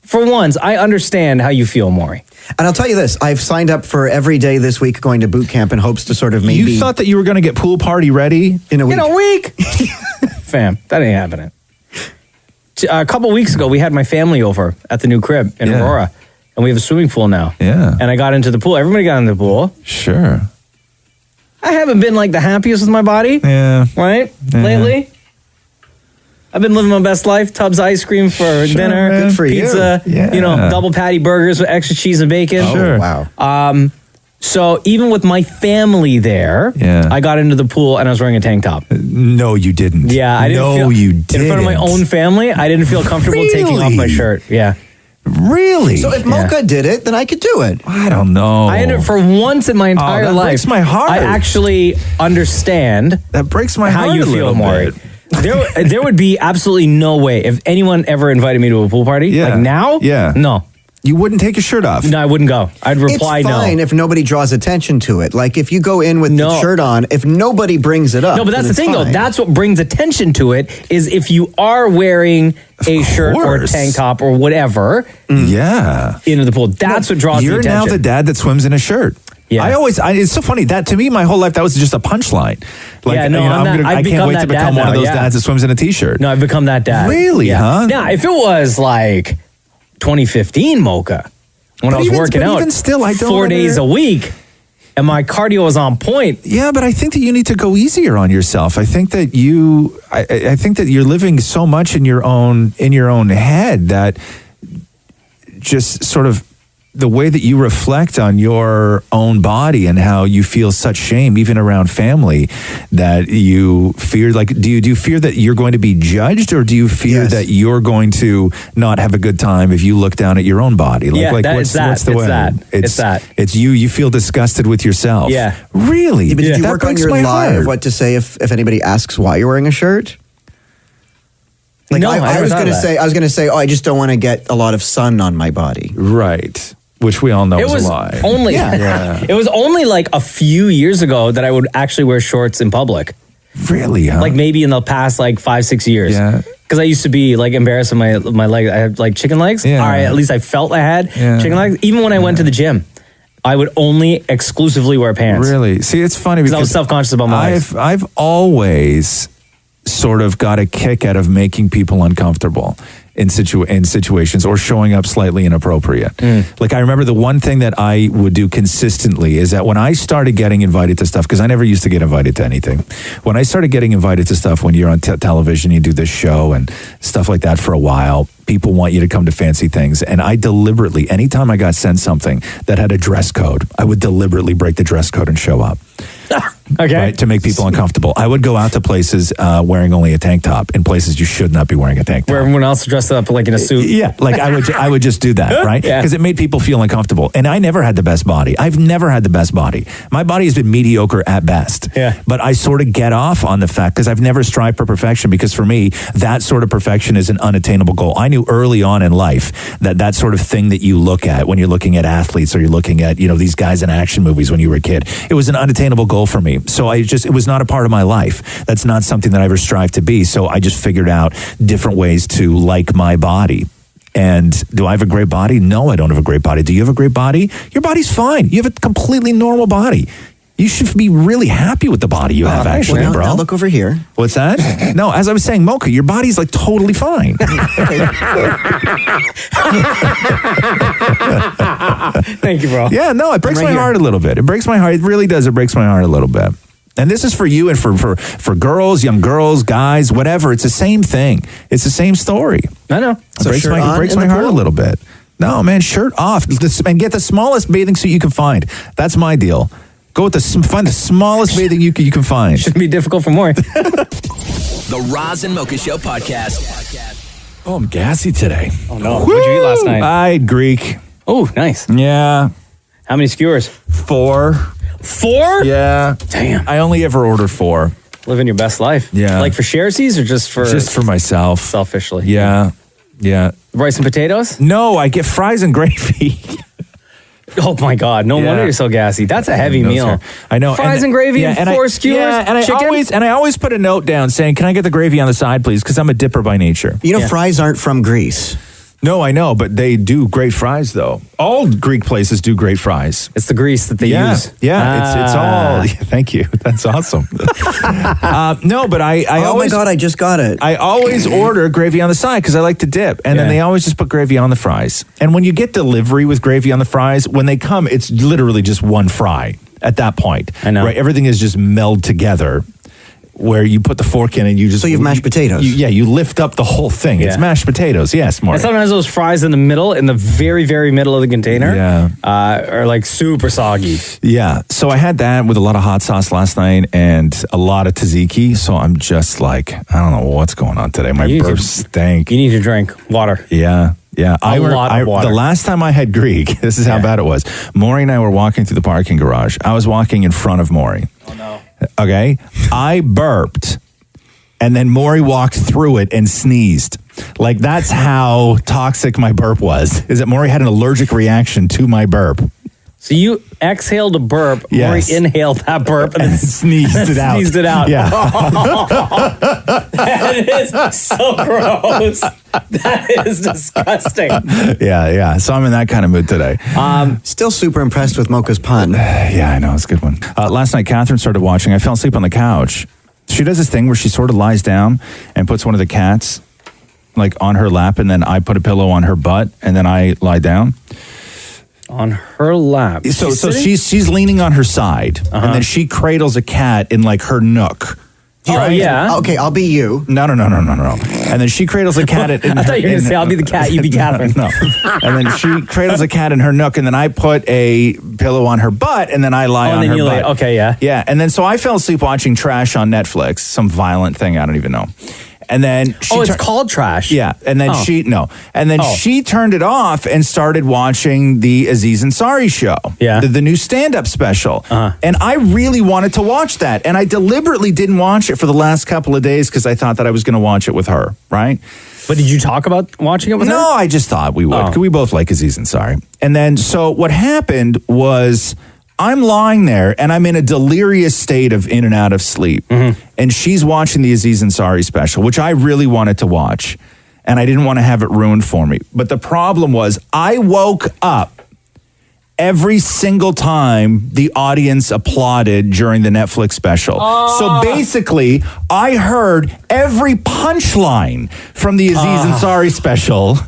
For once, I understand how you feel, Maury. And I'll tell you this, I've signed up for every day this week going to boot camp in hopes to sort of maybe... You thought that you were going to get pool party ready? In a week. Fam, that ain't happening. A couple weeks ago, we had my family over at the new crib in Aurora, and we have a swimming pool now. Yeah. And I got into the pool. Everybody got into the pool. Sure. I haven't been like the happiest with my body. Yeah. Right? Yeah. Lately. I've been living my best life. Tubbs ice cream for dinner. Man. Good for pizza. you. Yeah. Double patty burgers with extra cheese and bacon. Sure. Wow. So even with my family there, I got into the pool and I was wearing a tank top. No, you didn't. Yeah, I didn't. No, you didn't. In front of my own family, I didn't feel comfortable taking off my shirt. Yeah. Really? So if Mocha did it, then I could do it. I don't know. I ended for once in my entire that life. breaks my heart. I actually understand That breaks my how heart you a feel, little Maury. bit. There would be absolutely no way if anyone ever invited me to a pool party. Yeah. Like now? Yeah. No. You wouldn't take your shirt off? No, I wouldn't go. I'd reply it's fine no. if nobody draws attention to it. Like if you go in with the shirt on, if nobody brings it up. No, but that's the thing, though. fine. That's what brings attention to it, is if you are wearing a shirt or a tank top or whatever Yeah. into the pool. That's what draws the You're attention. now the dad that swims in a shirt. Yeah. It's so funny that to me, my whole life, that was just a punchline. Like, Yeah, no, I can't wait to become one of those dad now, dads that swims in a t-shirt. No, I've become that dad. Really, huh? Now, if it was like 2015 Mocha, when I was working out even still, I don't 4 days a week, and my cardio was on point. Yeah, but I think that you need to go easier on yourself. I think that I think that you're living so much in your own head that just sort of the way that you reflect on your own body and how you feel such shame, even around family, that you fear, like, do you fear that you're going to be judged, or do you fear that you're going to not have a good time if you look down at your own body? What's the way? It's you feel disgusted with yourself. Yeah. Really? Yeah, but did you That work on breaks your my live heart. what to say if anybody asks why you're wearing a shirt? Like No, I never was thought going to of that. say, I just don't want to get a lot of sun on my body. Right. Which we all know It is was a lie. only it was only like a few years ago that I would actually wear shorts in public. Really, huh? Like maybe in the past like 5-6 years. Yeah. Because I used to be like embarrassed with my legs. I had like chicken legs. Yeah. All right, at least I felt I had chicken legs. Even when I went to the gym, I would only exclusively wear pants. Really? See, it's funny because I was self-conscious about my legs. I've always sort of got a kick out of making people uncomfortable. in situations or showing up slightly inappropriate. Like I remember the one thing that I would do consistently is that when I started getting invited to stuff, because I never used to get invited to anything. When I started getting invited to stuff, when you're on television, you do this show and stuff like that for a while, people want you to come to fancy things. And I deliberately, anytime I got sent something that had a dress code, I would deliberately break the dress code and show up. Okay. Right, to make people uncomfortable. I would go out to places wearing only a tank top, in places you should not be wearing a tank top. Where everyone else dressed up like in a suit. Yeah, like I would just do that, right? Because it made people feel uncomfortable. And I never had the best body. I've never had the best body. My body has been mediocre at best. Yeah. But I sort of get off on the fact, because I've never strived for perfection, because for me, that sort of perfection is an unattainable goal. I knew early on in life that sort of thing that you look at when you're looking at athletes or you're looking at, these guys in action movies when you were a kid, it was an unattainable goal for me. So it was not a part of my life. That's not something that I ever strived to be. So I just figured out different ways to like my body. And do I have a great body? No, I don't have a great body. Do you have a great body? Your body's fine. You have a completely normal body. You should be really happy with the body you have, actually, well, bro. Now look over here. What's that? No, as I was saying, Mocha, your body's like totally fine. Thank you, bro. Yeah, no, it breaks my heart a little bit. It breaks my heart. It really does. It breaks my heart a little bit. And this is for you and for girls, young girls, guys, whatever. It's the same thing. It's the same story. I know. So it breaks my heart a little bit. No, man, shirt off and get the smallest bathing suit you can find. That's my deal. Go with find the smallest bathing you can find. Shouldn't be difficult for Maury. The Roz and Mocha Show podcast. Oh, I'm gassy today. Oh, no. What'd you eat last night? I had Greek. Oh, nice. Yeah. How many skewers? 4. 4? Yeah. Damn. I only ever order 4. Living your best life. Yeah. Like for sharesies or just for? Just for myself. Selfishly. Yeah. Yeah. Rice and potatoes? No, I get fries and gravy. Oh my God! No wonder you're so gassy. That's a heavy meal. I know. Fries and gravy, 4 skewers, chicken. I always put a note down saying, "Can I get the gravy on the side, please?" Because I'm a dipper by nature. Fries aren't from Greece. No, I know, but they do great fries, though. All Greek places do great fries. It's the grease that they use. Yeah, it's all. Thank you. That's awesome. No, but I always. Oh my God! I just got it. I always order gravy on the side because I like to dip, and then they always just put gravy on the fries. And when you get delivery with gravy on the fries, when they come, it's literally just one fry at that point. I know. Right? Everything is just melded together. Where you put the fork in and you just... So you have mashed potatoes. You lift up the whole thing. It's mashed potatoes. Yes, Maurie. And sometimes those fries in the middle, in the very, very middle of the container, are like super soggy. Yeah. So I had that with a lot of hot sauce last night and a lot of tzatziki. So I'm just like, I don't know what's going on today. My burps stink. You need to drink water. Yeah. Yeah. A lot of water. The last time I had Greek, this is how bad it was. Maurie and I were walking through the parking garage. I was walking in front of Maurie. Oh, no. Okay. I burped and then Maurie walked through it and sneezed. Like that's how toxic my burp was. Is that Maurie had an allergic reaction to my burp. So you exhaled a burp, Yes. Maurie inhaled that burp, and then sneezed it out. Sneezed it out. Yeah. That is so gross. That is disgusting. Yeah. So I'm in that kind of mood today. Still super impressed with Mocha's pun. Yeah, I know. It's a good one. Last night, Catherine started watching. I fell asleep on the couch. She does this thing where she sort of lies down and puts one of the cats like on her lap, and then I put a pillow on her butt, and then I lie down. On her lap. So she's leaning on her side, and then she cradles a cat in like her nook. Oh, yeah. Okay, I'll be you. No. And then she cradles a cat. I thought you were going to say, I'll be the cat, you be Catherine. No. And then she cradles a cat in her nook, and then I put a pillow on her butt, and then I lie on her butt. Okay, yeah. Yeah, and then so I fell asleep watching trash on Netflix, some violent thing, I don't even know. And then it's called trash. Yeah, and then she turned it off and started watching the Aziz Ansari show. Yeah, the new stand-up special. And I really wanted to watch that, and I deliberately didn't watch it for the last couple of days because I thought that I was going to watch it with her. Right? But did you talk about watching it with her? No, I just thought we would. We both like Aziz Ansari. And then so what happened was, I'm lying there and I'm in a delirious state of in and out of sleep. And she's watching the Aziz Ansari special, which I really wanted to watch. And I didn't want to have it ruined for me. But the problem was I woke up every single time the audience applauded during the Netflix special. So basically, I heard every punchline from the Aziz Ansari special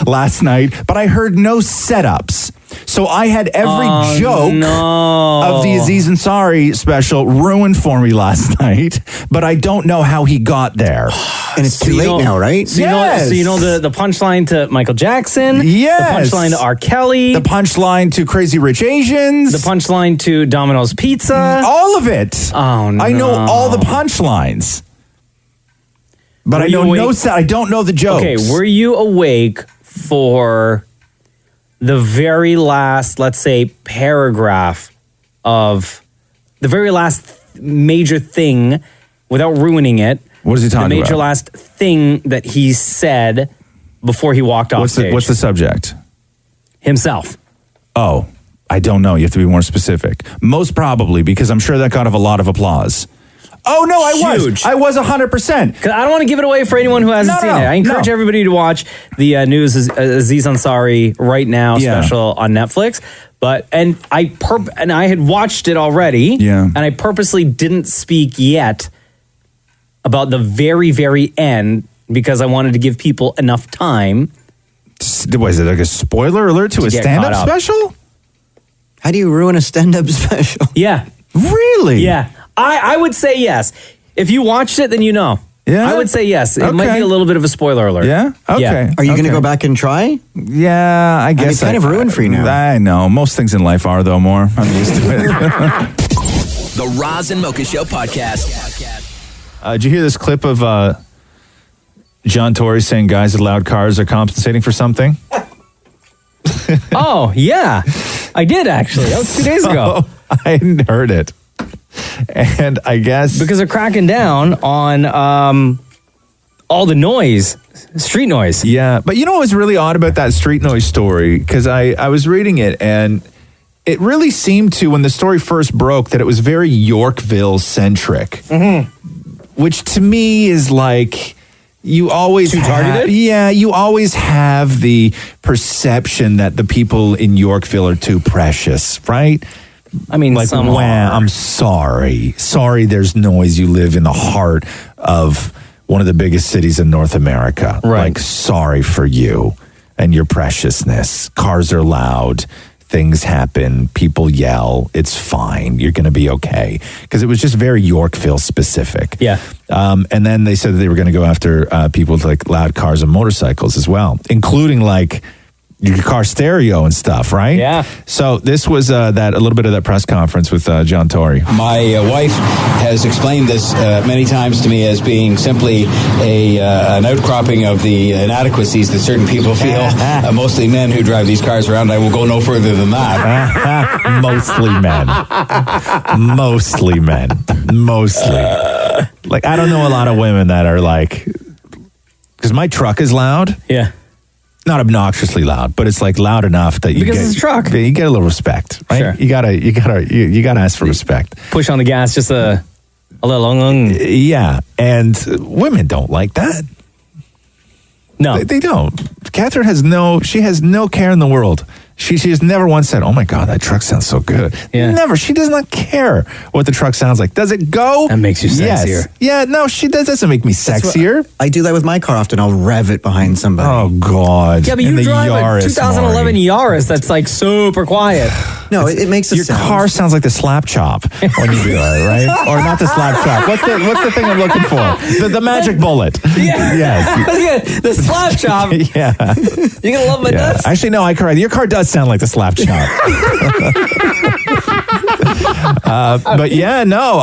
last night, but I heard no setups. So I had every joke of the Aziz Ansari special ruined for me last night, but I don't know how he got there. And it's too late now, right? So you know the punchline to Michael Jackson? Yes. The punchline to R. Kelly? The punchline to Crazy Rich Asians? The punchline to Domino's Pizza? All of it. Oh, no. I know all the punchlines. But I don't know the jokes. Okay, were you awake for the very last, let's say, paragraph of the very last major thing, without ruining it? What is he talking about? The major last thing that he said before he walked off stage. What's the subject? Himself. Oh, I don't know. You have to be more specific. Most probably, because I'm sure that got a lot of applause. Oh, no, I was 100%. Because I don't want to give it away for anyone who hasn't seen it. I encourage everybody to watch the new Aziz Ansari Right Now special on Netflix. And I had watched it already. Yeah. And I purposely didn't speak yet about the very, very end because I wanted to give people enough time. Was it like a spoiler alert to a stand-up special? How do you ruin a stand-up special? Yeah. Really? Yeah. I would say yes. If you watched it, then you know. Yeah? I would say yes. It might be a little bit of a spoiler alert. Yeah? Okay. Yeah. Are you going to go back and try? Yeah, I guess. It's kind of ruined for you now. I know. Most things in life are, though, more. I'm used to it. The Roz and Mocha Show podcast. Did you hear this clip of John Tory saying guys with loud cars are compensating for something? Oh, yeah. I did, actually. That was 2 days ago. I hadn't heard it. And I guess... Because they're cracking down on all the noise, street noise. Yeah, but you know what was really odd about that street noise story? Because I was reading it, and it really seemed to, when the story first broke, that it was very Yorkville-centric. Mm-hmm. Which to me is like... You always targeted? You always have the perception that the people in Yorkville are too precious, right? I mean, like, some wow, are. I'm sorry. Sorry there's noise. You live in the heart of one of the biggest cities in North America. Right. Like, sorry for you and your preciousness. Cars are loud. Things happen. People yell. It's fine. You're going to be okay. Because it was just very Yorkville specific. Yeah. And then they said that they were going to go after people with like loud cars and motorcycles as well, including like your car stereo and stuff, right? Yeah. So this was a little bit of that press conference with John Tory. My wife has explained this many times to me as being simply an outcropping of the inadequacies that certain people feel, mostly men who drive these cars around. I will go no further than that. Mostly men. Mostly men. Mostly. Like, I don't know a lot of women that are like, because my truck is loud. Yeah. Not obnoxiously loud, but it's like loud enough that you it's a truck. You get a little respect, right? Sure. You gotta ask for respect. Push on the gas just a little. Yeah, and women don't like that. No, they don't. Catherine has no care in the world. She has never once said, "Oh my God, that truck sounds so good." Yeah. Never. She does not care what the truck sounds like. Does it go? That makes you sexier. Yes. Yeah. No, she doesn't make me sexier. I do that with my car often. I'll rev it behind somebody. Oh God. Yeah, but you drive a 2011 Yaris that's like super quiet. No, it makes a Your sound. car sounds like the slap chop when you do that, right? Or not the slap chop. What's the thing I'm looking for? The magic bullet. Yeah. Yes. The slap chop. Yeah. You're gonna love my nuts. Actually, no, I correct. Your car does sound like the slap chop. But yeah, no,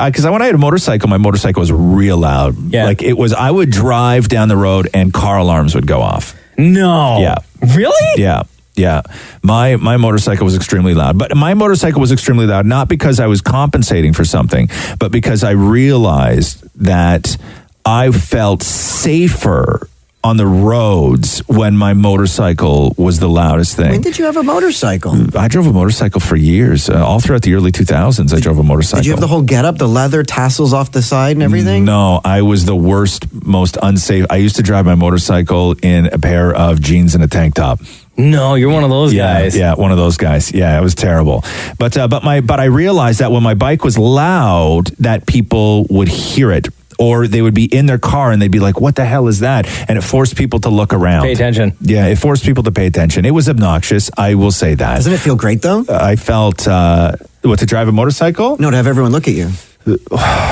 because when I had a motorcycle, my motorcycle was real loud. Yeah. Like it was, I would drive down the road and car alarms would go off. No. Yeah. Really? Yeah. Yeah. My motorcycle was extremely loud. But my motorcycle was extremely loud, not because I was compensating for something, but because I realized that I felt safer on the roads when my motorcycle was the loudest thing. When did you have a motorcycle? I drove a motorcycle for years. All throughout the early 2000s, I drove a motorcycle. Did you have the whole getup, the leather tassels off the side and everything? No, I was the worst, most unsafe. I used to drive my motorcycle in a pair of jeans and a tank top. No, you're one of those guys. Yeah, one of those guys. Yeah, it was terrible. But I realized that when my bike was loud, that people would hear it. Or they would be in their car and they'd be like, what the hell is that? And it forced people to look around. Pay attention. Yeah, it forced people to pay attention. It was obnoxious. I will say that. Doesn't it feel great, though? I felt, to drive a motorcycle? No, to have everyone look at you.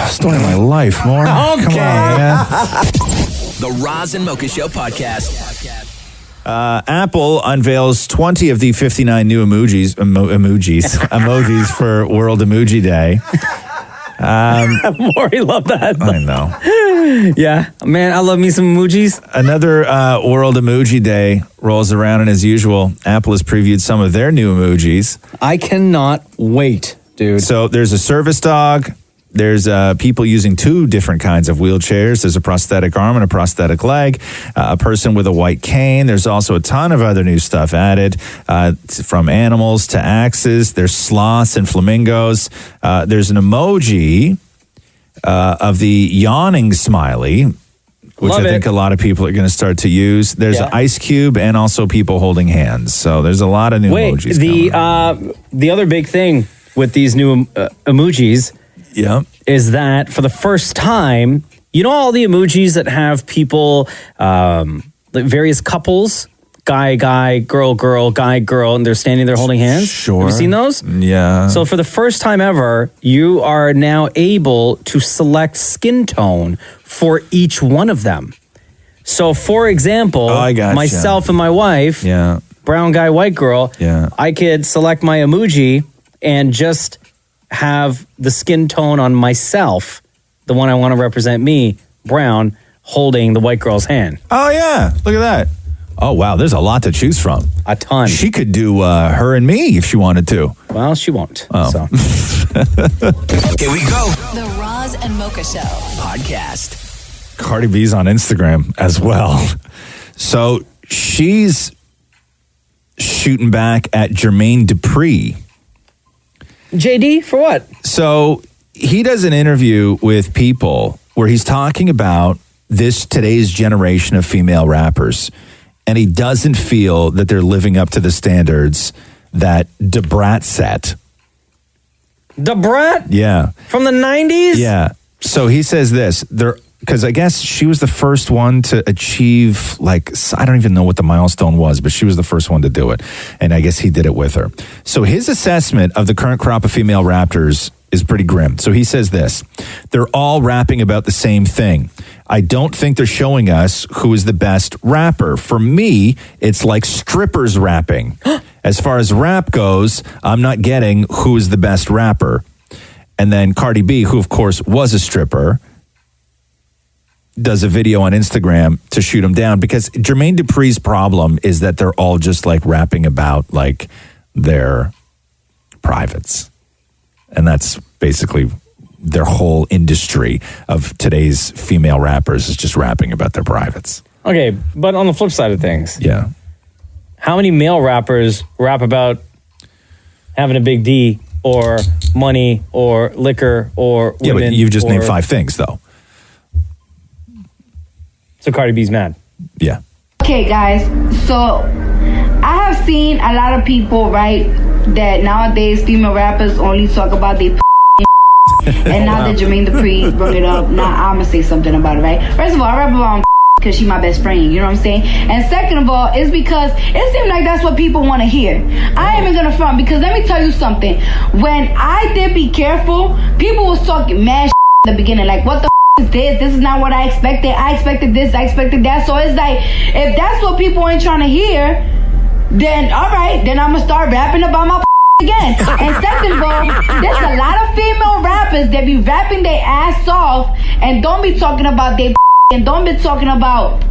Story of my life, Maurie. Okay. Come on, man. The Roz and Mocha Show podcast. Apple unveils 20 of the 59 new emojis for World Emoji Day. Maury, love that. I know. Yeah, man, I love me some emojis. Another World Emoji Day rolls around, and as usual, Apple has previewed some of their new emojis. I cannot wait, dude. So there's a service dog. There's people using two different kinds of wheelchairs. There's a prosthetic arm and a prosthetic leg, a person with a white cane. There's also a ton of other new stuff added, from animals to axes. There's sloths and flamingos. There's an emoji of the yawning smiley, which I think a lot of people are going to start to use. There's an ice cube and also people holding hands. So there's a lot of new emojis coming. The other big thing with these new emojis is that for the first time, you know all the emojis that have people, like various couples, guy, girl, guy, girl, and they're standing there holding hands? Sure. Have you seen those? Yeah. So for the first time ever, you are now able to select skin tone for each one of them. So for example, myself and my wife, brown guy, white girl, I could select my emoji and just have the skin tone on myself, the one I want to represent me, brown, holding the white girl's hand. Oh, yeah. Look at that. Oh, wow. There's a lot to choose from. A ton. She could do her and me if she wanted to. Well, she won't. Oh. So. Here we go. The Roz and Mocha Show podcast. Cardi B's on Instagram as well. So she's shooting back at Jermaine Dupri. JD, for what? So he does an interview with People where he's talking about today's generation of female rappers. And he doesn't feel that they're living up to the standards that Da Brat set. Da Brat? Yeah. From the 90s? Yeah. So he says this, because I guess she was the first one to achieve, like, I don't even know what the milestone was, but she was the first one to do it. And I guess he did it with her. So his assessment of the current crop of female rappers is pretty grim. So he says this, they're all rapping about the same thing. I don't think they're showing us who is the best rapper. For me, it's like strippers rapping. As far as rap goes, I'm not getting who is the best rapper. And then Cardi B, who of course was a stripper, does a video on Instagram to shoot him down because Jermaine Dupri's problem is that they're all just like rapping about like their privates. And that's basically their whole industry of today's female rappers is just rapping about their privates. Okay, but on the flip side of things. Yeah. How many male rappers rap about having a big D or money or liquor or women? Yeah, but you've just named 5 things though. So Cardi B's mad. Yeah. Okay, guys. So I have seen a lot of people, right, that nowadays female rappers only talk about their and now that Jermaine Dupri brought it up, now I'm gonna say something about it, right? First of all, I rap about because she's my best friend, you know what I'm saying? And second of all, it's because it seems like that's what people want to hear. I ain't even gonna front because let me tell you something. When I did Be Careful, people was talking mad in the beginning, like what the is this? This is not what I expected. I expected this, I expected that. So it's like, if that's what people ain't trying to hear, then all right, then I'm gonna start rapping about my again. And second of all, there's a lot of female rappers that be rapping their ass off and don't be talking about their and don't be talking about,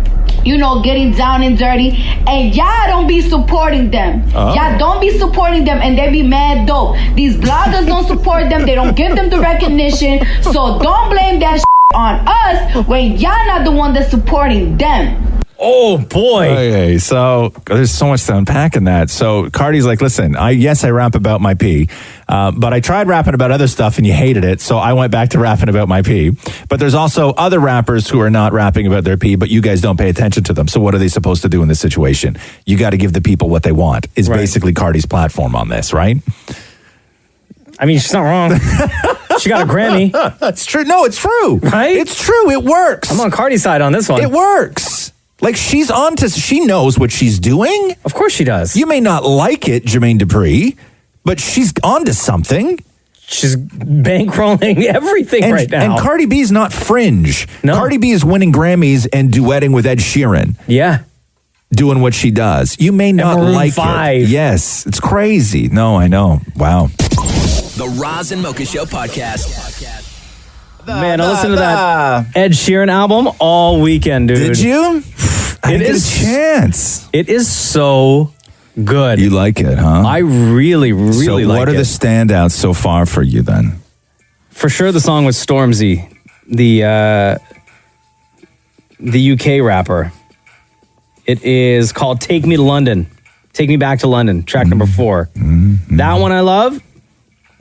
you know, getting down and dirty, and y'all don't be supporting them. Y'all don't be supporting them, and they be mad dope. These bloggers don't support them. They don't give them the recognition. So don't blame that on us when y'all not the one that's supporting them. Oh, boy. Okay, so there's so much to unpack in that. So Cardi's like, listen, I rap about my pee, but I tried rapping about other stuff and you hated it, so I went back to rapping about my pee. But there's also other rappers who are not rapping about their pee, but you guys don't pay attention to them. So what are they supposed to do in this situation? You got to give the people what they want, is basically Cardi's platform on this, right? I mean, she's not wrong. She got a Grammy. It's true. No, it's true. Right? It's true. It works. I'm on Cardi's side on this one. It works. Like, she knows what she's doing. Of course she does. You may not like it, Jermaine Dupri, but she's onto something. She's bankrolling everything right now. And Cardi B's not fringe. No. Cardi B is winning Grammys and duetting with Ed Sheeran. Yeah. Doing what she does. You may not like 5. it. Yes, it's crazy. No, I know. Wow. The Roz and Mocha Show podcast. Man, I listened to that Ed Sheeran album all weekend, dude. Did you? I didn't get a chance. It is so good. You like it, huh? I really, really like it. So what are the standouts so far for you then? For sure the song with Stormzy, the UK rapper. It is called Take Me to London. Take Me Back to London, track number 4. Mm-hmm. That one I love.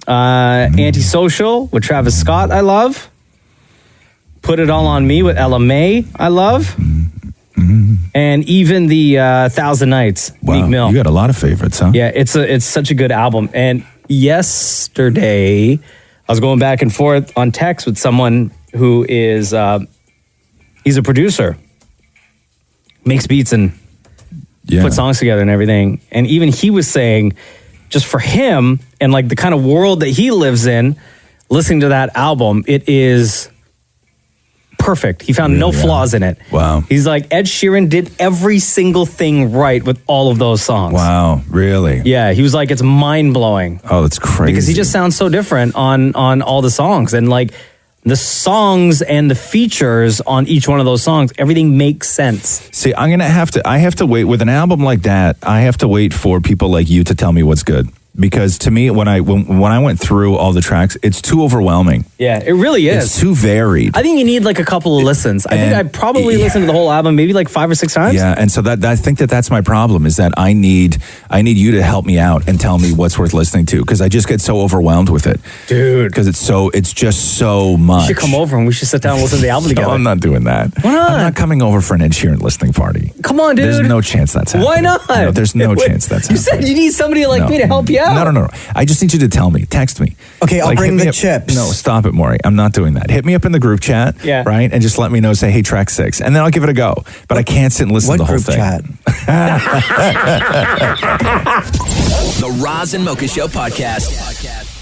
Antisocial with Travis Scott, I love. Put It All on Me with Ella May, I love. And even the 1,000 Nights, Meek Mill. You got a lot of favorites, huh? Yeah, it's such a good album. And yesterday, I was going back and forth on text with someone who is, he's a producer. Makes beats and put songs together and everything. And even he was saying, just for him and like the kind of world that he lives in, listening to that album, it is perfect. He found no flaws in it. Wow. He's like, Ed Sheeran did every single thing right with all of those songs. Wow, really? Yeah, he was like, it's mind-blowing. Oh, that's crazy. Because he just sounds so different on all the songs. And like, the songs and the features on each one of those songs, everything makes sense. See, I have to wait with an album like that. I have to wait for people like you to tell me what's good. Because to me, when I went through all the tracks, it's too overwhelming. Yeah, it really is. It's too varied. I think you need like a couple of listens. I think I probably listened to the whole album maybe like 5 or 6 times. Yeah, and so I think that's my problem is that I need you to help me out and tell me what's worth listening to because I just get so overwhelmed with it, dude. Because it's just so much. You should come over and we should sit down and listen to the album together. No, I'm not doing that. Why not? I'm not coming over for an Ed Sheeran listening party. Come on, dude. There's no chance that's happening. Why not? No, there's no chance that's you happening. said you need somebody like me to help you out. No. I just need you to tell me. Text me. Okay, I'll bring the chips. No, stop it, Maurie. I'm not doing that. Hit me up in the group chat, right? And just let me know, say, hey, track 6. And then I'll give it a go. But I can't sit and listen to the whole thing. Chat? The Roz and Mocha Show podcast.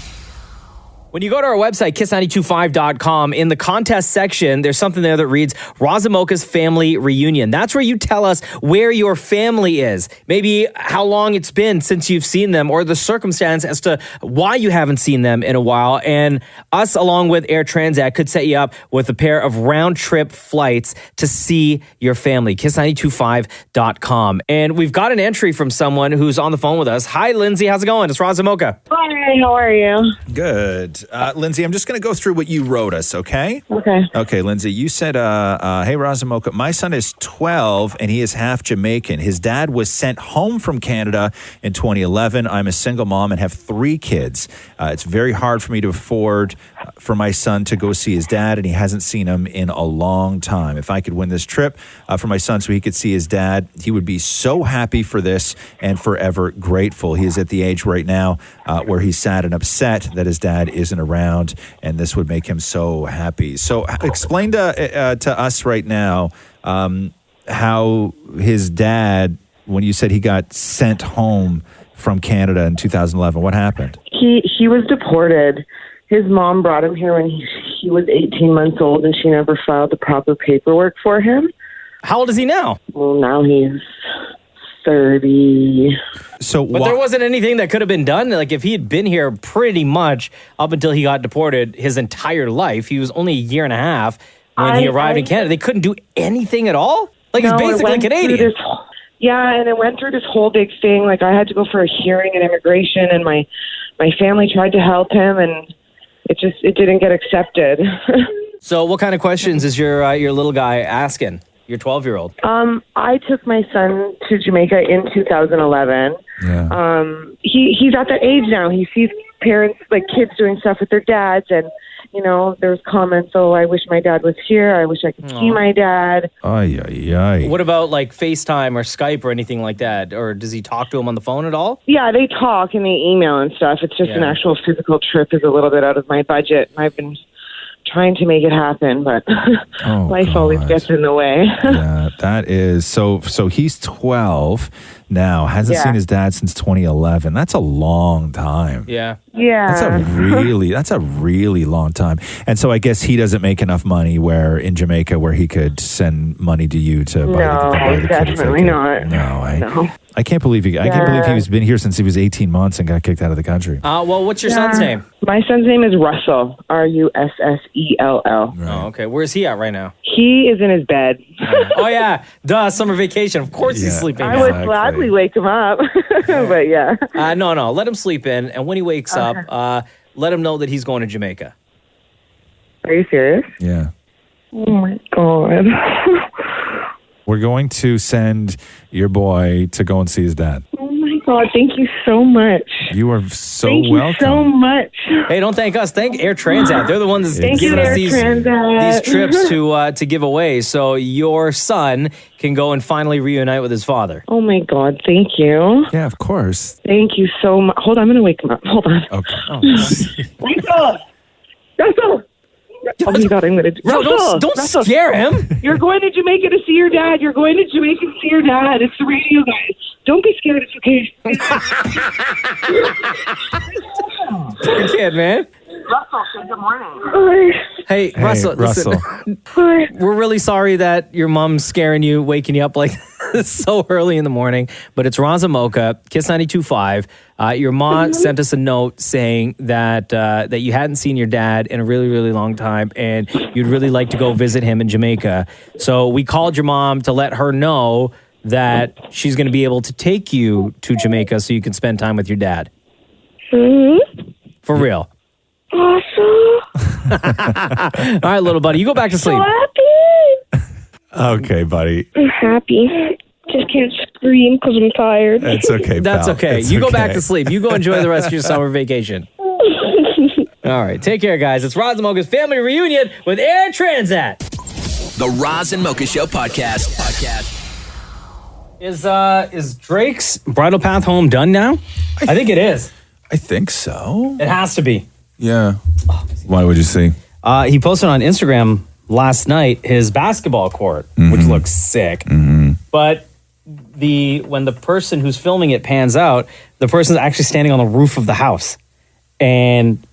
When you go to our website, kiss925.com, in the contest section, there's something there that reads Roz and Mocha's Family Reunion. That's where you tell us where your family is. Maybe how long it's been since you've seen them or the circumstance as to why you haven't seen them in a while. And us, along with Air Transat, could set you up with a pair of round-trip flights to see your family. Kiss925.com. And we've got an entry from someone who's on the phone with us. Hi, Lindsay. How's it going? It's Roz and Mocha. Hi, how are you? Good. Lindsay, I'm just going to go through what you wrote us, okay? Okay. Okay, Lindsay, you said, hey, Roz and Mocha, my son is 12 and he is half Jamaican. His dad was sent home from Canada in 2011. I'm a single mom and have 3 kids. It's very hard for me to afford for my son to go see his dad, and he hasn't seen him in a long time. If I could win this trip for my son so he could see his dad, he would be so happy for this and forever grateful. He is at the age right now where he's sad and upset that his dad isn't around, and this would make him so happy. So explain to us right now how his dad, when you said he got sent home from Canada in 2011, what happened? He was deported. His mom brought him here when he was 18 months old, and she never filed the proper paperwork for him. How old is he now? Well, now he's 30. But there wasn't anything that could have been done. Like if he had been here pretty much up until he got deported his entire life, he was only a year and a half when he arrived in Canada. They couldn't do anything at all? Like he's basically Canadian. And it went through this whole big thing. Like I had to go for a hearing in immigration, and my family tried to help him, and it didn't get accepted. So what kind of questions is your little guy asking? your 12-year-old? I took my son to Jamaica in 2011. Yeah. He's at that age now. He sees parents, like kids doing stuff with their dads, and there's comments, oh, I wish my dad was here. I wish I could see my dad. Ay, ay, ay. What about like FaceTime or Skype or anything like that? Or does he talk to him on the phone at all? Yeah, they talk and they email and stuff. It's just an actual physical trip is a little bit out of my budget. I've been trying to make it happen, but life always gets in the way. Yeah, that is so he's 12 now, hasn't seen his dad since 2011. That's a long time. Yeah. Yeah. That's a really long time. And so I guess he doesn't make enough money where in Jamaica where he could send money to you to buy the definitely not. No, I can't believe he's been here since he was 18 months and got kicked out of the country. Well, what's your son's name? My son's name is Russell. Russell. Oh, okay. Where's he at right now? He is in his bed. Oh, yeah. Duh, summer vacation. Of course he's sleeping. I would gladly wake him up. But yeah. No. Let him sleep in. And when he wakes up, let him know that he's going to Jamaica. Are you serious? Yeah. Oh, my God. We're going to send your boy to go and see his dad. Oh, my God. Thank you so much. You are so Thank welcome. you so much. Hey, don't thank us. Thank Air Transat. They're the ones that's giving us these trips to give away. So your son can go and finally reunite with his father. Oh, my God. Thank you. Yeah, of course. Thank you so much. Hold on. I'm going to wake him up. Hold on. Okay. Russell! Oh, my God. I'm going to... Don't scare him. You're going to Jamaica to see your dad. You're going to Jamaica to see your dad. It's the radio guys. Don't be scared. It's okay. Good kid, man. Russell, say good morning. Hey, Russell. Listen, we're really sorry that your mom's scaring you, waking you up like so early in the morning. But it's Roz Mocha, Kiss 92.5. Your mom sent us a note saying that that you hadn't seen your dad in a really, really long time, and you'd really like to go visit him in Jamaica. So we called your mom to let her know that she's going to be able to take you to Jamaica so you can spend time with your dad. For real. Awesome. All right, little buddy, you go back to sleep. So happy. Okay, buddy. I'm happy. Just can't scream because I'm tired. It's okay, That's pal. okay. It's You go okay. back to sleep. You go enjoy the rest of your summer vacation. All right, take care, guys. It's Roz and Mocha's family reunion with Air Transat. The Roz and Mocha Show podcast. Is Drake's Bridal Path home done now? I think it is. I think so. It has to be. Yeah. Why would you see? He posted on Instagram last night his basketball court, which looks sick. But when the person who's filming it pans out, the person's actually standing on the roof of the house and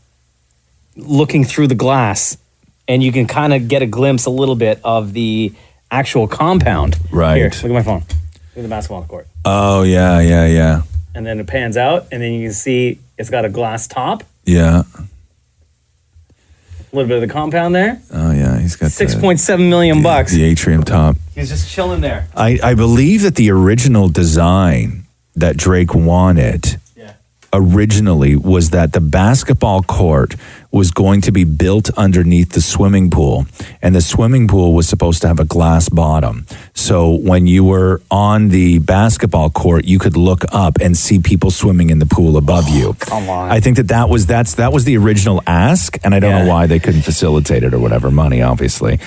looking through the glass, and you can kind of get a glimpse a little bit of the actual compound. Right. Here, look at my phone. Look at the basketball court. Oh, yeah. And then it pans out, and then you can see it's got a glass top. Yeah. A little bit of the compound there. Oh, yeah. He's got $6.7 million bucks. The atrium top. He's just chilling there. I believe that the original design that Drake wanted originally was that the basketball court was going to be built underneath the swimming pool, and the swimming pool was supposed to have a glass bottom. So when you were on the basketball court, you could look up and see people swimming in the pool above you. Come on. I think that was the original ask, and I don't know why they couldn't facilitate it or whatever. Money, obviously.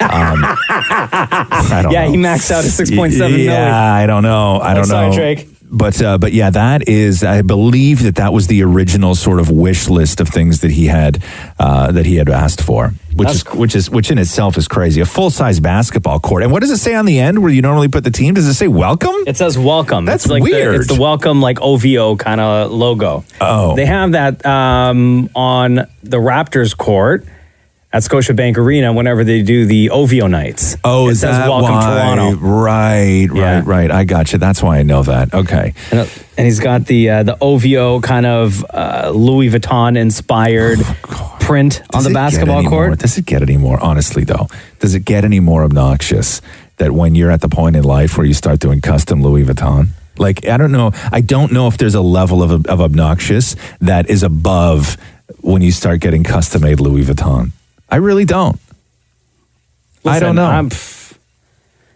I don't know. He maxed out at 6.7 million. Yeah, I don't know. Sorry, Drake. But yeah, that is, I believe that was the original sort of wish list of things that he had asked for, which in itself is crazy. A full size basketball court. And what does it say on the end where you normally put the team? Does it say welcome? It says welcome. That's it's like weird. It's the welcome like OVO kind of logo. Oh, they have that on the Raptors court at Scotiabank Arena whenever they do the OVO nights. Oh, it says welcome Toronto. Right. I got you. That's why I know that. Okay. And he's got the OVO kind of Louis Vuitton inspired print on the basketball court. Does it get any more, honestly though? Does it get any more obnoxious that when you're at the point in life where you start doing custom Louis Vuitton? Like, I don't know if there's a level of obnoxious that is above when you start getting custom made Louis Vuitton. I really don't. Listen, I don't know.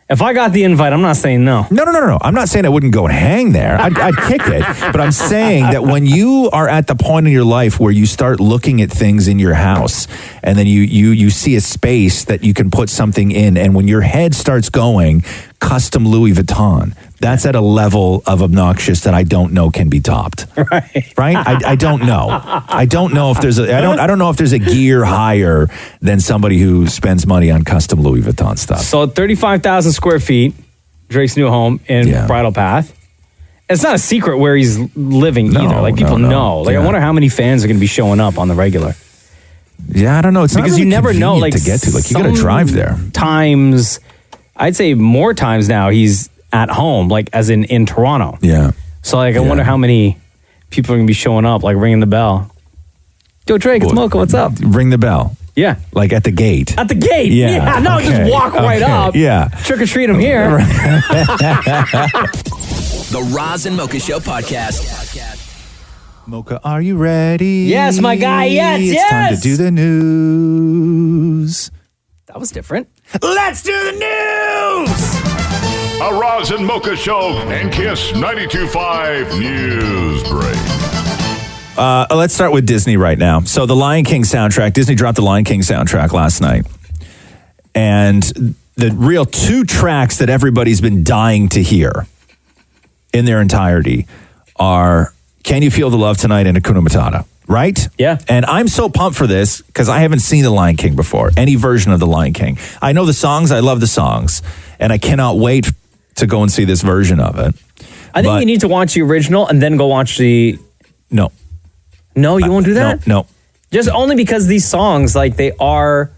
If I got the invite, I'm not saying no. No. I'm not saying I wouldn't go and hang there. I'd kick it. But I'm saying that when you are at the point in your life where you start looking at things in your house and then you see a space that you can put something in, and when your head starts going, custom Louis Vuitton, that's at a level of obnoxious that I don't know can be topped. Right? I don't know. I don't know if there's I don't know if there's a gear higher than somebody who spends money on custom Louis Vuitton stuff. So 35,000 square feet, Drake's new home in Bridle Path. It's not a secret where he's living either. Like, people know. Like, I wonder how many fans are going to be showing up on the regular. Yeah, I don't know. It's because not really you never know. Like, to get to. Like, you got to drive there. Times, I'd say more times now he's at home, like as in Toronto. Yeah. So like, I wonder how many people are going to be showing up, like ringing the bell. Yo, Drake, it's Mocha. What's up? Ring the bell. Yeah. Like at the gate. At the gate. Yeah. No, just walk right up. Yeah. Trick or treat him here. The Roz and Mocha Show podcast. Mocha, are you ready? Yes, my guy. Yes, It's time to do the news. That was different. Let's do the news! A Roz and Mocha Show and Kiss 92.5 News Break. Let's start with Disney right now. So the Lion King soundtrack, Disney dropped the Lion King soundtrack last night. And the real two tracks that everybody's been dying to hear in their entirety are Can You Feel the Love Tonight and Hakuna Matata, right? Yeah. And I'm so pumped for this because I haven't seen the Lion King before, any version of the Lion King. I know the songs, I love the songs, and I cannot wait to go and see this version of it. I think you need to watch the original and then go watch the... No. No, you won't do that? No. Just only because these songs, like, they are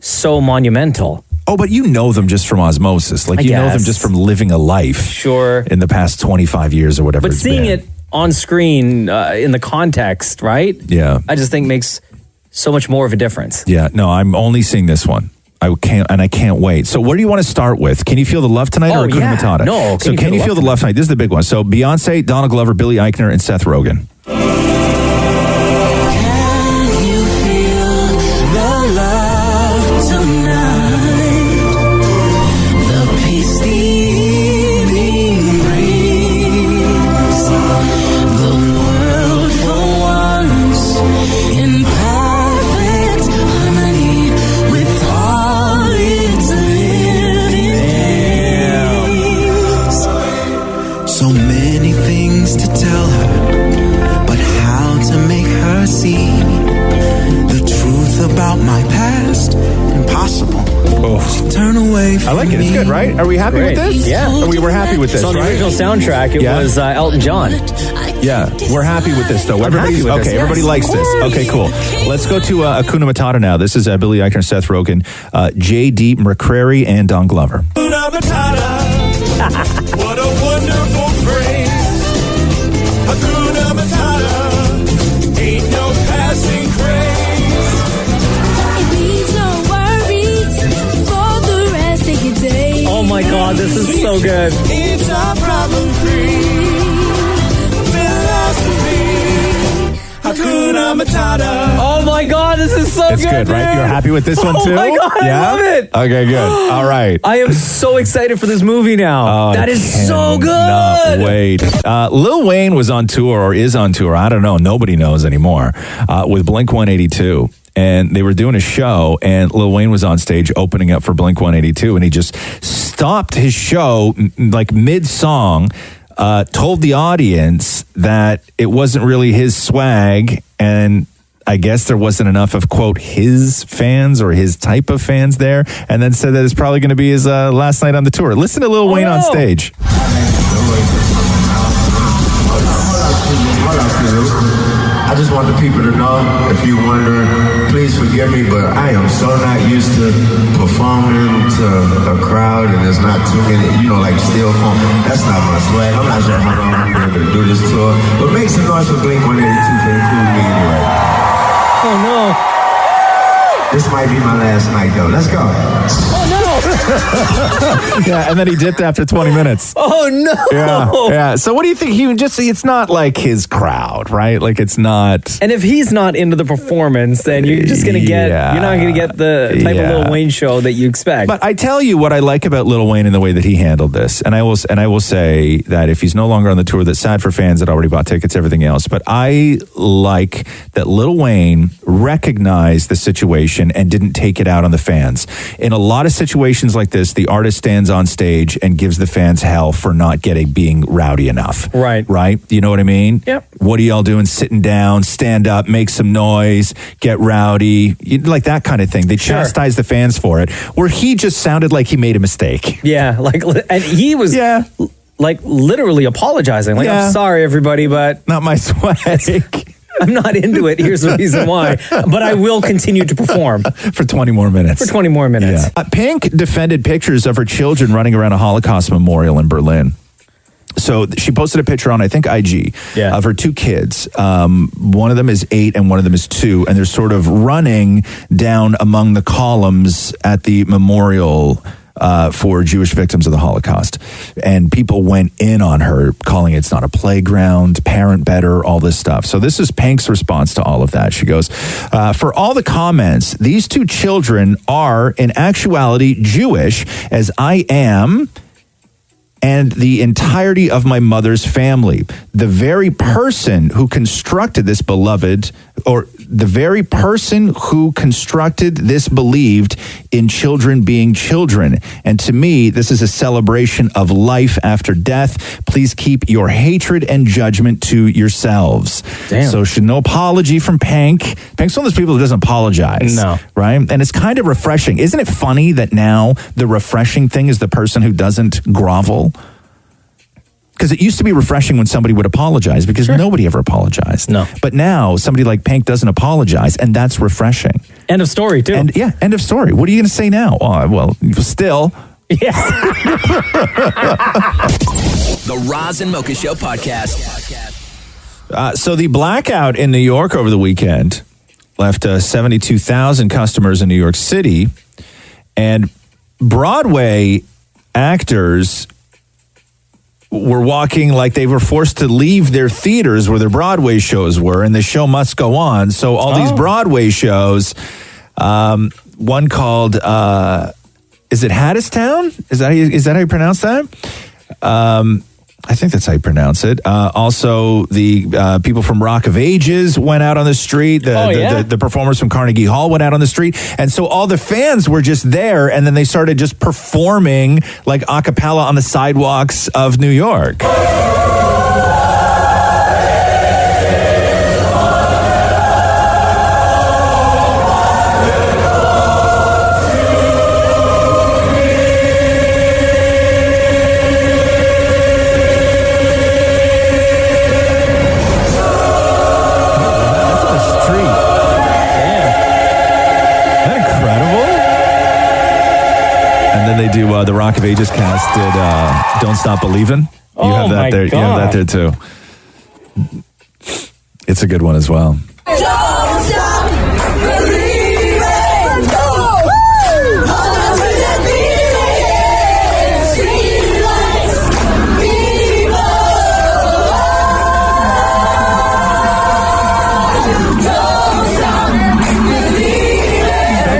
so monumental. Oh, but you know them just from osmosis. Like, you know them just from living a life. In the past 25 years or whatever. But seeing it on screen in the context, right? Yeah. I just think makes so much more of a difference. Yeah, no, I'm only seeing this one. I can't wait. So where do you want to start with? Can You Feel the Love Tonight or Hakuna Matata? No, Can You Feel the Love Tonight? This is the big one. So Beyonce, Donald Glover, Billy Eichner, and Seth Rogen. So many things to tell her, but how to make her see the truth about my past? Impossible. Turn away from I like it. It's good, right? Are we happy with this? Yeah. We're happy with this, So on the right? original soundtrack, it was Elton John. Yeah, we're happy with this, though. Everybody's happy with this, yes. Everybody likes this. Okay, cool. Let's go to Hakuna Matata now. This is Billy Eichner, Seth Rogen, J.D. McCrary, and Don Glover. Hakuna Matata. What a wonderful phrase. Hakuna Matata. Ain't no passing craze. It means no worries for the rest of your day. Oh my God, this is so good. It's a problem-free philosophy. Hakuna Matata. Oh my God, this is so It's good, right? You're happy with this one, too? Oh my God, I love it. Okay, good. All right. I am so excited for this movie now. That is so good. Not wait. Lil Wayne was on tour or is on tour. I don't know. Nobody knows anymore. With Blink-182. And they were doing a show, and Lil Wayne was on stage opening up for Blink-182, and he just stopped his show like mid-song, told the audience that it wasn't really his swag, and I guess there wasn't enough of, quote, his fans or his type of fans there, and then said that it's probably going to be his last night on the tour. Listen to Lil Wayne on stage. I just want the people to know, if you're wondering, please forgive me, but I am so not used to performing to a crowd and there's not too many, like still phone. That's not my swag. I'm not sure how long I'm going to be able to do this tour. But make some noise for Blink-182 for including me anyway. Oh no. This might be my last night, though. Let's go. Yeah, and then he dipped after 20 minutes. Oh, no. Yeah. So what do you think? It's not like his crowd, right? Like it's not. And if he's not into the performance, then you're just going to get, you're not going to get the type of Lil Wayne show that you expect. But I tell you what I like about Lil Wayne and the way that he handled this. And I will say that if he's no longer on the tour, that's sad for fans that already bought tickets, everything else. But I like that Lil Wayne recognized the situation and didn't take it out on the fans. In a lot of situations like this, the artist stands on stage and gives the fans hell for not being rowdy enough. Right. You know what I mean? Yep. What are y'all doing? Sitting down, stand up, make some noise, get rowdy, like that kind of thing. They chastise the fans for it, where he just sounded like he made a mistake. Yeah, and he was like literally apologizing. Like, I'm sorry, everybody, but not my swag. I'm not into it. Here's the reason why. But I will continue to perform. For 20 more minutes. Yeah. Pink defended pictures of her children running around a Holocaust memorial in Berlin. So she posted a picture on, I think, IG of her two kids. One of them is 8 and one of them is 2. And they're sort of running down among the columns at the memorial for Jewish victims of the Holocaust. And people went in on her, calling it's not a playground, parent better, all this stuff. So this is Pink's response to all of that. She goes, for all the comments, these two children are in actuality Jewish, as I am, and the entirety of my mother's family. The very person who constructed this believed in children being children. And to me, this is a celebration of life after death. Please keep your hatred and judgment to yourselves. Damn. So no apology from Pink. Pink's one of those people who doesn't apologize. No. Right? And it's kind of refreshing. Isn't it funny that now the refreshing thing is the person who doesn't grovel? Because it used to be refreshing when somebody would apologize because nobody ever apologized. No. But now somebody like Pink doesn't apologize, and that's refreshing. End of story, too. And end of story. What are you going to say now? Well, still. The Roz and Mocha Show podcast. So the blackout in New York over the weekend left 72,000 customers in New York City, and Broadway actors were walking like they were forced to leave their theaters where their Broadway shows were, and the show must go on. So all these Broadway shows, one called, is it Haddestown? Is that how you pronounce that? I think that's how you pronounce it. Also, the people from Rock of Ages went out on the street. The performers from Carnegie Hall went out on the street. And so all the fans were just there, and then they started just performing like a cappella on the sidewalks of New York. They do the Rock of Ages cast did Don't Stop Believin'. You have that there. You have that there too. It's a good one as well. Don't stop believing.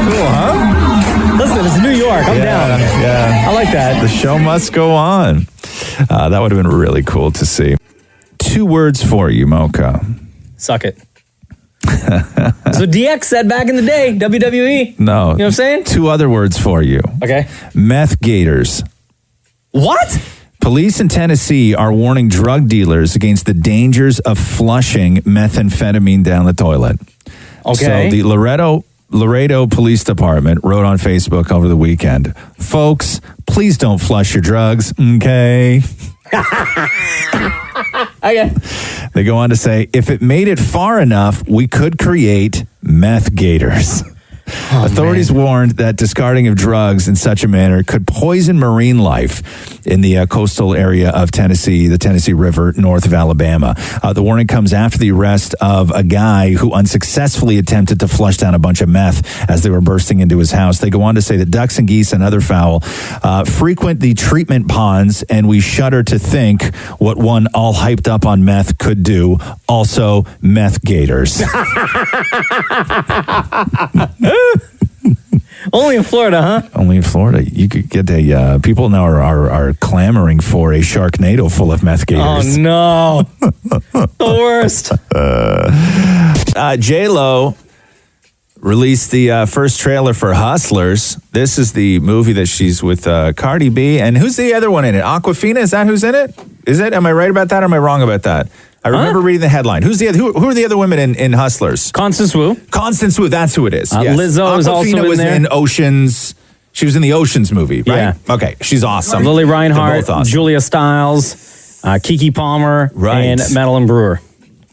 Cool, huh? Listen, it's New York. I'm down. Yeah. I like that. The show must go on. That would have been really cool to see. 2 words for you, Mocha. Suck it. So DX said back in the day, WWE. No. You know what I'm saying? 2 other words for you. Okay. Meth gators. What? Police in Tennessee are warning drug dealers against the dangers of flushing methamphetamine down the toilet. Okay. So the Laredo Police Department wrote on Facebook over the weekend, folks, please don't flush your drugs, okay? Okay. They go on to say, if it made it far enough, we could create meth gators. Authorities warned that discarding of drugs in such a manner could poison marine life in the coastal area of Tennessee, the Tennessee River, north of Alabama. The warning comes after the arrest of a guy who unsuccessfully attempted to flush down a bunch of meth as they were bursting into his house. They go on to say that ducks and geese and other fowl frequent the treatment ponds, and we shudder to think what one all hyped up on meth could do. Also, meth gators. Only in Florida, huh? Only in Florida. You could get a... people now are clamoring for a Sharknado full of meth gators. Oh, no. The worst. J-Lo released the first trailer for Hustlers. This is the movie that she's with Cardi B. And who's the other one in it? Aquafina? Is that who's in it? Is it? Am I right about that or am I wrong about that? I remember reading the headline. Who are the other women in Hustlers? Constance Wu. Constance Wu, that's who it is. Yes. Lizzo is also in there. Aquafina was in Oceans. She was in the Oceans movie, right? Yeah. Okay, she's awesome. Lily They're Reinhart, both awesome. Julia Stiles, Kiki Palmer, and Madeline Brewer.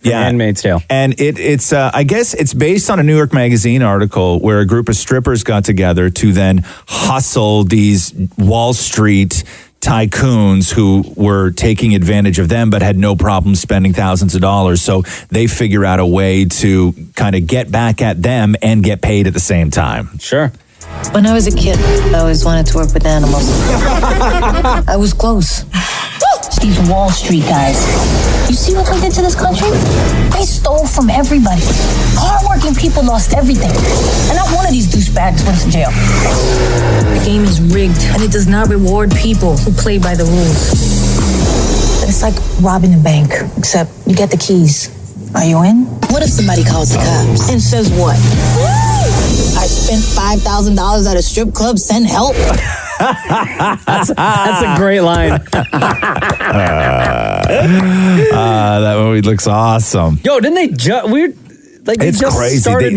Yeah, Handmaid's Tale. And it's I guess it's based on a New York Magazine article where a group of strippers got together to then hustle these Wall Street tycoons who were taking advantage of them but had no problem spending thousands of dollars. So they figure out a way to kind of get back at them and get paid at the same time. Sure. When I was a kid, I always wanted to work with animals. I was close. These Wall Street guys. You see what they did to this country? They stole from everybody. Hardworking people lost everything. And not one of these douchebags went to jail. The game is rigged, and it does not reward people who play by the rules. It's like robbing a bank, except you get the keys. Are you in? What if somebody calls the cops and says what? I spent $5,000 at a strip club, send help. That's a great line. That movie looks awesome. Yo, didn't they just It's just crazy. started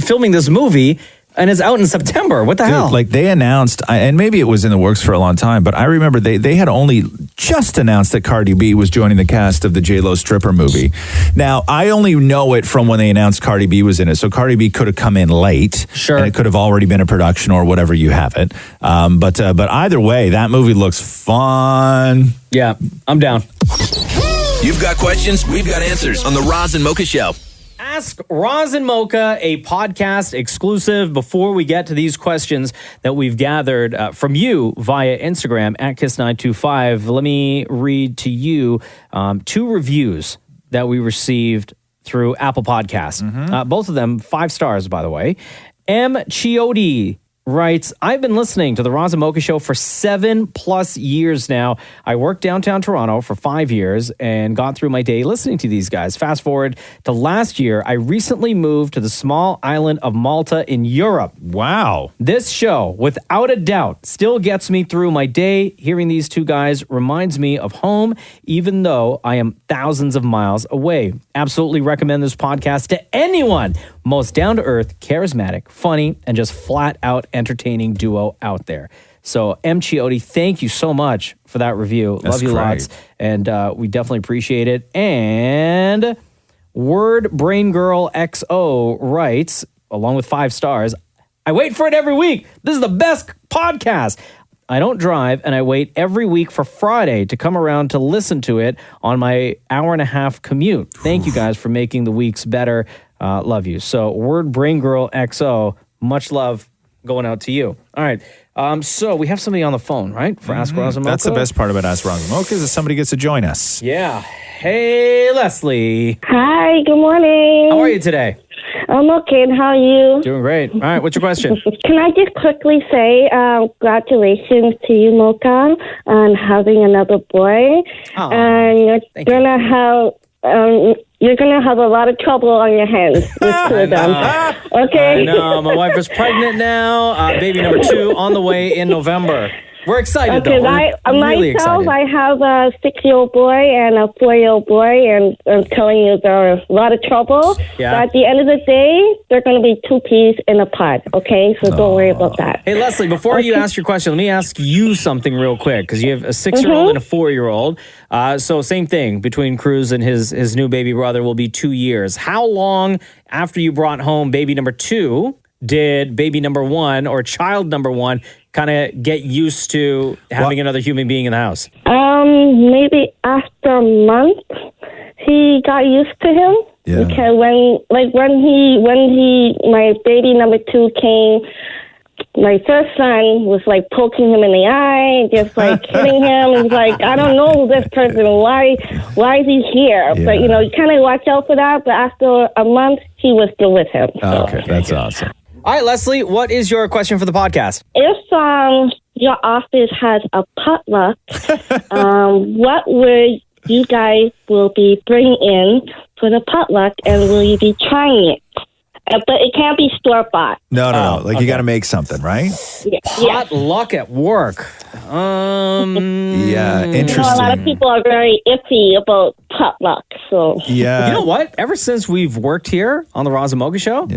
filming this movie and it's out in September. What the hell? Like they announced, and maybe it was in the works for a long time, but I remember they had only just announced that Cardi B was joining the cast of the J-Lo stripper movie. Now, I only know it from when they announced Cardi B was in it. So Cardi B could have come in late. Sure. And it could have already been a production or whatever you have it. But either way, that movie looks fun. Yeah, I'm down. You've got questions, we've got answers on the Roz and Mocha Show. Ask Roz and Mocha, a podcast exclusive. Before we get to these questions that we've gathered from you via Instagram at Kiss925, let me read to you 2 reviews that we received through Apple Podcasts. Both of them 5 stars, by the way. M. Chiotti writes, I've been listening to the Roz and Mocha Show for 7+ years now. I worked downtown Toronto for 5 years and got through my day listening to these guys. Fast forward to last year, I recently moved to the small island of Malta in Europe. Wow. This show, without a doubt, still gets me through my day. Hearing these 2 guys reminds me of home, even though I am thousands of miles away. Absolutely recommend this podcast to anyone. Most down-to-earth, charismatic, funny, and just flat-out entertaining duo out there. So, M. Chiotti, thank you so much for that review. That's Love you great. lots. And we definitely appreciate it. And Word Brain Girl XO writes, along with 5 stars, I wait for it every week. This is the best podcast. I don't drive, and I wait every week for Friday to come around to listen to it on my hour-and-a-half commute. Thank you guys for making the weeks better. Love you. So, Word Brain Girl XO, much love going out to you. All right. So, we have somebody on the phone, right? For Ask Roz and Mocha. That's the best part about Ask Roz and Mocha is that somebody gets to join us. Yeah. Hey, Leslie. Hi, good morning. How are you today? I'm okay, and how are you? Doing great. All right, what's your question? Can I just quickly say congratulations to you, Mocha, on having another boy. Oh, and you're gonna have a lot of trouble on your hands with 2 of them. Okay. I know. My wife is pregnant now. Baby number 2 on the way in November. We're excited, though. We're really myself, excited. I have a 6-year-old boy and a 4-year-old boy, and I'm telling you, they're a lot of trouble. Yeah. But at the end of the day, they're going to be 2 peas in a pod, okay? So don't worry about that. Hey, Leslie, before you ask your question, let me ask you something real quick, because you have a 6-year-old and a 4-year-old. So same thing between Cruz and his new baby brother will be 2 years. How long after you brought home baby number 2 did baby number one or child number one kind of get used to having another human being in the house? Maybe after a month, he got used to him. Yeah. Because when my baby number two came, my first son was like poking him in the eye, just like hitting him. It was like, I don't know this person. Why is he here? Yeah. But, you kind of watch out for that. But after a month, he was still with him. Okay, that's awesome. All right, Leslie, what is your question for the podcast? If your office has a potluck, what would you guys will be bringing in for the potluck, and will you be trying it? But it can't be store-bought. No. Like, you got to make something, right? Potluck at work. Yeah, interesting. A lot of people are very iffy about potluck. So yeah. You know what? Ever since we've worked here on the Roz Mocha Show,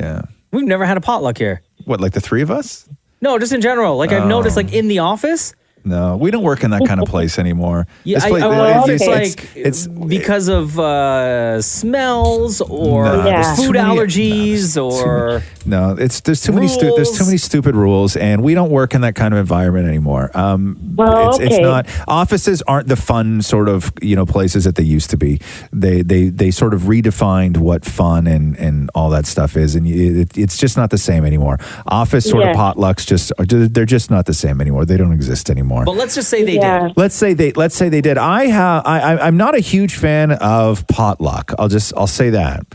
we've never had a potluck here. What, like the three of us? No, just in general. Like I've noticed, like in the office. No, we don't work in that kind of place anymore. Yeah, This place- it's because of smells or food allergies or no. There's too many stupid rules, and we don't work in that kind of environment anymore. It's not. Offices aren't the fun sort of places that they used to be. They sort of redefined what fun and all that stuff is, and it's just not the same anymore. Office sort of potlucks they're just not the same anymore. They don't exist anymore. But let's just say they did. Let's say they did. I'm not a huge fan of potluck. I'll say that.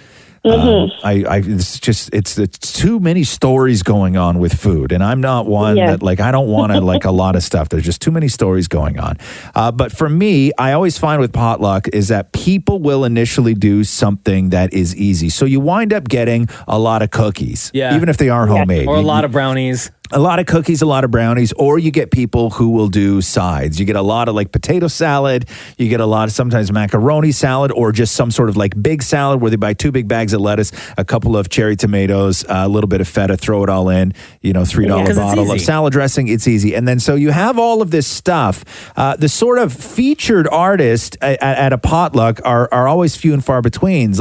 It's too many stories going on with food, and I'm not one that I don't want to a lot of stuff. There's just too many stories going on. But for me, I always find with potluck is that people will initially do something that is easy. So you wind up getting a lot of cookies, even if they are homemade, or a lot of brownies. A lot of cookies, a lot of brownies, or you get people who will do sides. You get a lot of potato salad. You get a lot of sometimes macaroni salad, or just some sort of big salad where they buy 2 big bags of lettuce, a couple of cherry tomatoes, a little bit of feta, throw it all in, $3 bottle of salad dressing. It's easy. And then so you have all of this stuff. The sort of featured artists at a potluck are always few and far between.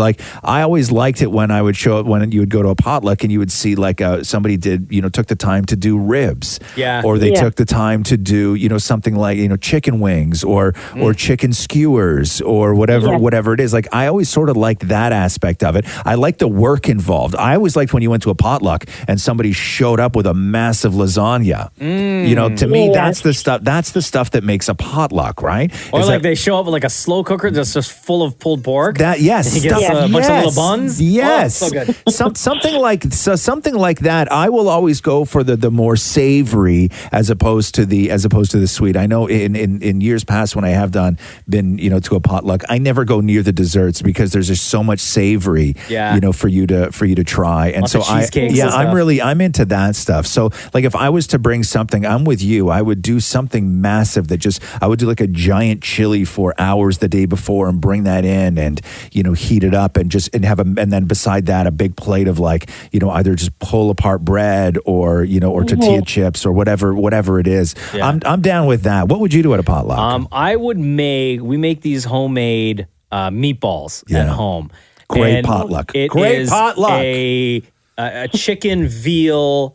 I always liked it when I would show up, when you would go to a potluck and you would see somebody took the time to do ribs, or they took the time to do something like chicken wings or chicken skewers or whatever it is. I always sort of liked that aspect of it. I like the work involved. I always liked when you went to a potluck and somebody showed up with a massive lasagna. To me, that's the stuff that makes a potluck, right? Or they show up with a slow cooker that's just full of pulled pork. And he gets a bunch of little buns. Yes, so good. something like that. I will always go for the more savory as opposed to the sweet. I know in years past when I have been to a potluck, I never go near the desserts because there's just so much savory, for you to try. And so I'm into that stuff. So if I was to bring something, I'm with you. I would do something massive I would do a giant chili for hours the day before and bring that in and heat it up and and then beside that a big plate of either just pull apart bread or tortilla chips or whatever it is. I'm down with that. What would you do at a potluck? We make these homemade meatballs at home. Great potluck. Great potluck. A chicken veal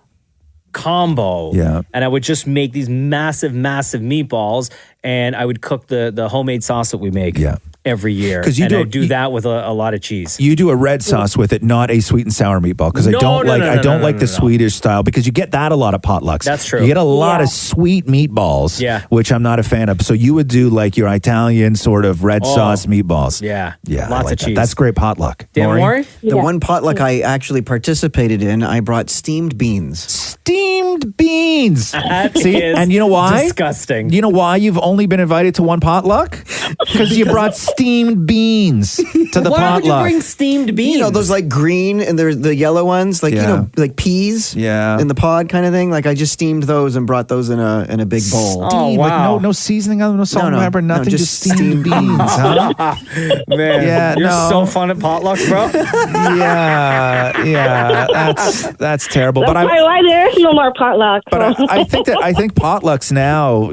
combo. Yeah. And I would just make these massive meatballs, and I would cook the homemade sauce that we make. Every year, because I do that with a lot of cheese. You do a red sauce with it, not a sweet and sour meatball, because I don't like the Swedish style, because you get that a lot of potlucks. That's true. You get a lot of sweet meatballs, which I'm not a fan of. So you would do your Italian sort of red sauce meatballs. Yeah, lots of cheese. That's great potluck. Maurie? The one potluck I actually participated in, I brought steamed beans. Steamed beans. See, and you know why? Disgusting. You know why you've only been invited to one potluck? Because you brought steamed beans to the potluck. Why would you bring steamed beans? Those green and they're the yellow ones, like peas in the pod kind of thing. I just steamed those and brought those in a big bowl. Oh, wow. No seasoning on them, no salt and pepper, nothing, just steamed beans, huh? Man, you're so fun at potlucks, bro. That's terrible. That's why there is no more potluck. But I think potlucks now,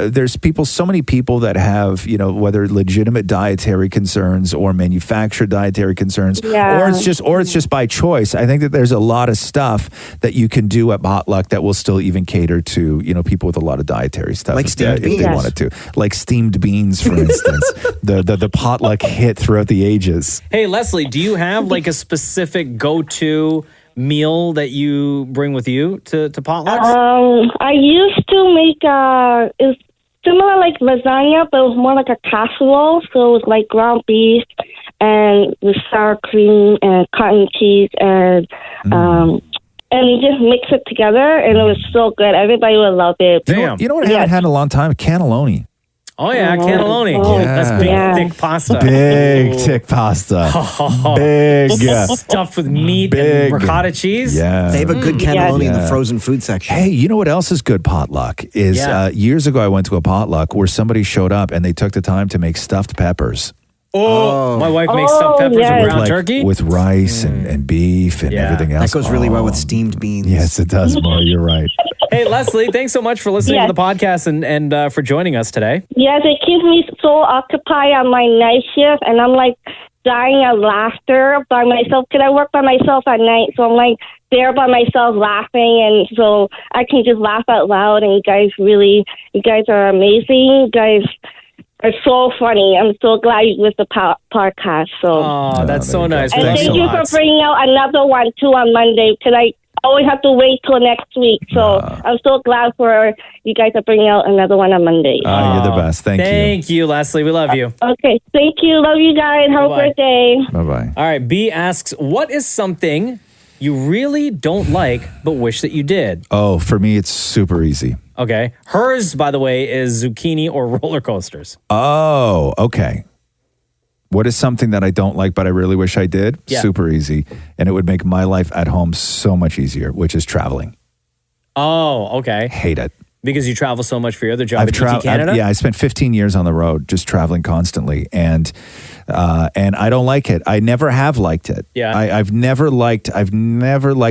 there's so many people that have, whether legitimate legitimate dietary concerns or manufactured dietary concerns, Yeah. or it's just by choice. I think that there's a lot of stuff that you can do at potluck that will still even cater to, you know, people with a lot of dietary stuff, Like steamed if they beans. wanted to, like steamed beans, for instance, the potluck hit throughout the ages. Hey, Leslie, do you have like a specific go-to meal that you bring with you to potlucks? I used to make it's similar like lasagna, but it was more like a casserole. So it was like ground beef and with sour cream and cotton cheese and you just mix it together, and it was so good. Everybody would love it. You know what I haven't had in a long time? Cannelloni. Oh, yeah, cannelloni. Yeah. That's big, thick pasta. Big thick pasta. Big. Stuffed with meat Big. and ricotta cheese. Yeah. They have a good cannelloni in the frozen food section. Hey, you know what else is good potluck? Is years ago I went to a potluck where somebody showed up and they took the time to make stuffed peppers. Oh, my wife makes stuffed peppers with ground turkey. With rice and beef and everything else. That goes really well with steamed beans. Yes, it does, Maury. You're right. Hey, Leslie, thanks so much for listening Yes. to the podcast and for joining us today. Yes, it keeps me so occupied on my night shift, and I'm like dying of laughter by myself because I work by myself at night, so I'm like there by myself laughing, and so I can just laugh out loud. And you guys are amazing. You guys are so funny. I'm so glad you with the podcast. So, Oh, that's so nice. and Thanks thank a you lot. for bringing out another one too on Monday because I always have to wait till next week. So I'm so glad for you guys are bringing out another one on Monday. You're the best. Thank you. Thank you, Leslie. We love you. Okay, thank you. Love you guys. Have Bye-bye. a great day. Bye-bye. All right, B asks, what is something you really don't like but wish that you did? Oh, for me, it's super easy. Okay. Hers, by the way, is zucchini or roller coasters. Oh, okay. What is something that I don't like, but I really wish I did? Yeah. Super easy. And it would make my life at home so much easier, which is traveling. Oh, okay. Hate it. Because you travel so much for your other job at GT Canada? I spent 15 years on the road, just traveling constantly, and I don't like it. I never have liked it. Yeah. I've never liked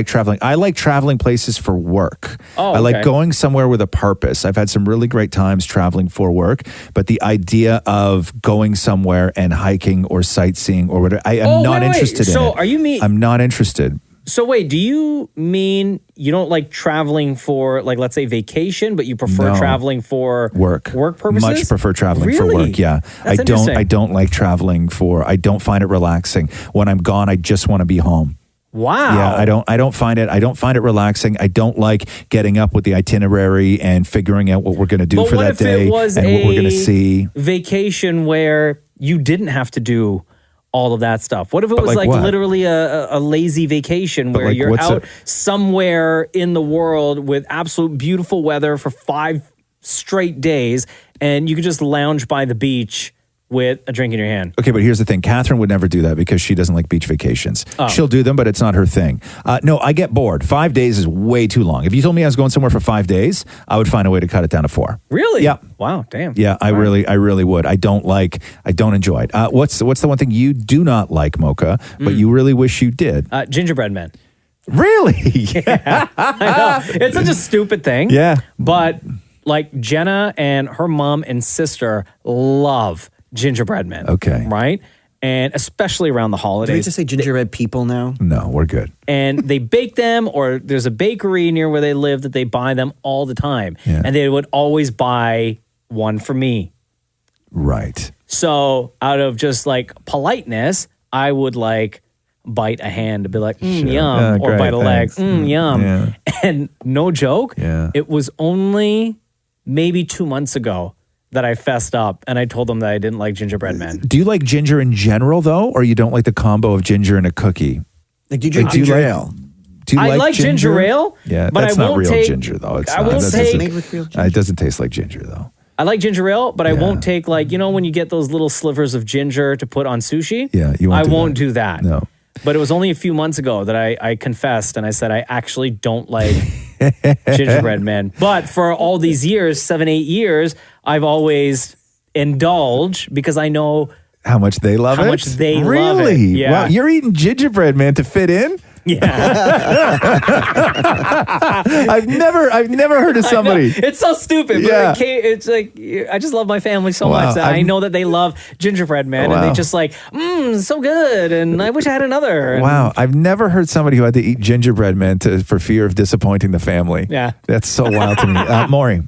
traveling. I like traveling places for work. Oh, I like okay. going somewhere with a purpose. I've had some really great times traveling for work, but the idea of going somewhere and hiking or sightseeing or whatever, I am not interested in So it. are you I'm not interested. So wait, do you mean you don't like traveling for, like, let's say vacation, but you prefer No. traveling for Work purposes? Much prefer traveling for Really? work. Yeah, That's interesting. I don't like traveling for. I don't find it relaxing. When I'm gone, I just want to be home. Wow. Yeah, I don't find it relaxing. I don't like getting up with the itinerary and figuring out what we're going to do But for what that if day it was and what we're going to a see. vacation where you didn't have to do all of that stuff? What if it But was like like what? literally a lazy vacation But where like, you're what's out it- somewhere in the world with absolute beautiful weather for 5 straight days and you could just lounge by the beach with a drink in your hand? Okay, but here's the thing. Catherine would never do that because she doesn't like beach vacations. Oh. She'll do them, but it's not her thing. No, I get bored. 5 days is way too long. If you told me I was going somewhere for 5 days, I would find a way to cut it down to 4. Really? Yeah. Wow, damn. Yeah, I really would. I don't enjoy it. What's the one thing you do not like, Mocha, but you really wish you did? Gingerbread men. Really? Yeah, I know. It's such a stupid thing. Yeah. But like Jenna and her mom and sister love gingerbread men. Okay. Right? And especially around the Do we holidays. just say gingerbread people now? No, we're good. And they bake them, or there's a bakery near where they live that they buy them all the time. Yeah. And they would always buy one for me. Right. So out of just like politeness, I would like bite a hand to be like, yum, Yeah, or great, bite a leg, thanks. yum. Yeah. And no joke, Yeah. it was only maybe 2 months ago that I fessed up and I told them that I didn't like gingerbread men. Do you like ginger in general, though, or you don't like the combo of ginger and a cookie? Like, do you drink ginger ale? Do you I like ginger ale, Yeah, but that's I not won't real take- ginger, though. It's I not. won't That take- doesn't- Made with real ginger? It doesn't taste like ginger, though. I like ginger ale, but I won't take like, you know, when you get those little slivers of ginger to put on sushi? Yeah, you won't I do won't do that. No. But it was only a few months ago that I confessed and I said I actually don't like gingerbread men. But for all these years, 7-8 years, I've always indulged because I know How much they love it? how much they really? love it. Yeah. Wow, you're eating gingerbread, man, to fit in? I've never heard of somebody. It's so stupid. Yeah. But it's like, I just love my family so Wow, much that I I've- know that they love gingerbread man, and Wow. they just like, so good, and I wish I had another. And Wow, I've never heard somebody who had to eat gingerbread man for fear of disappointing the family. Yeah. That's so wild to me. Maury.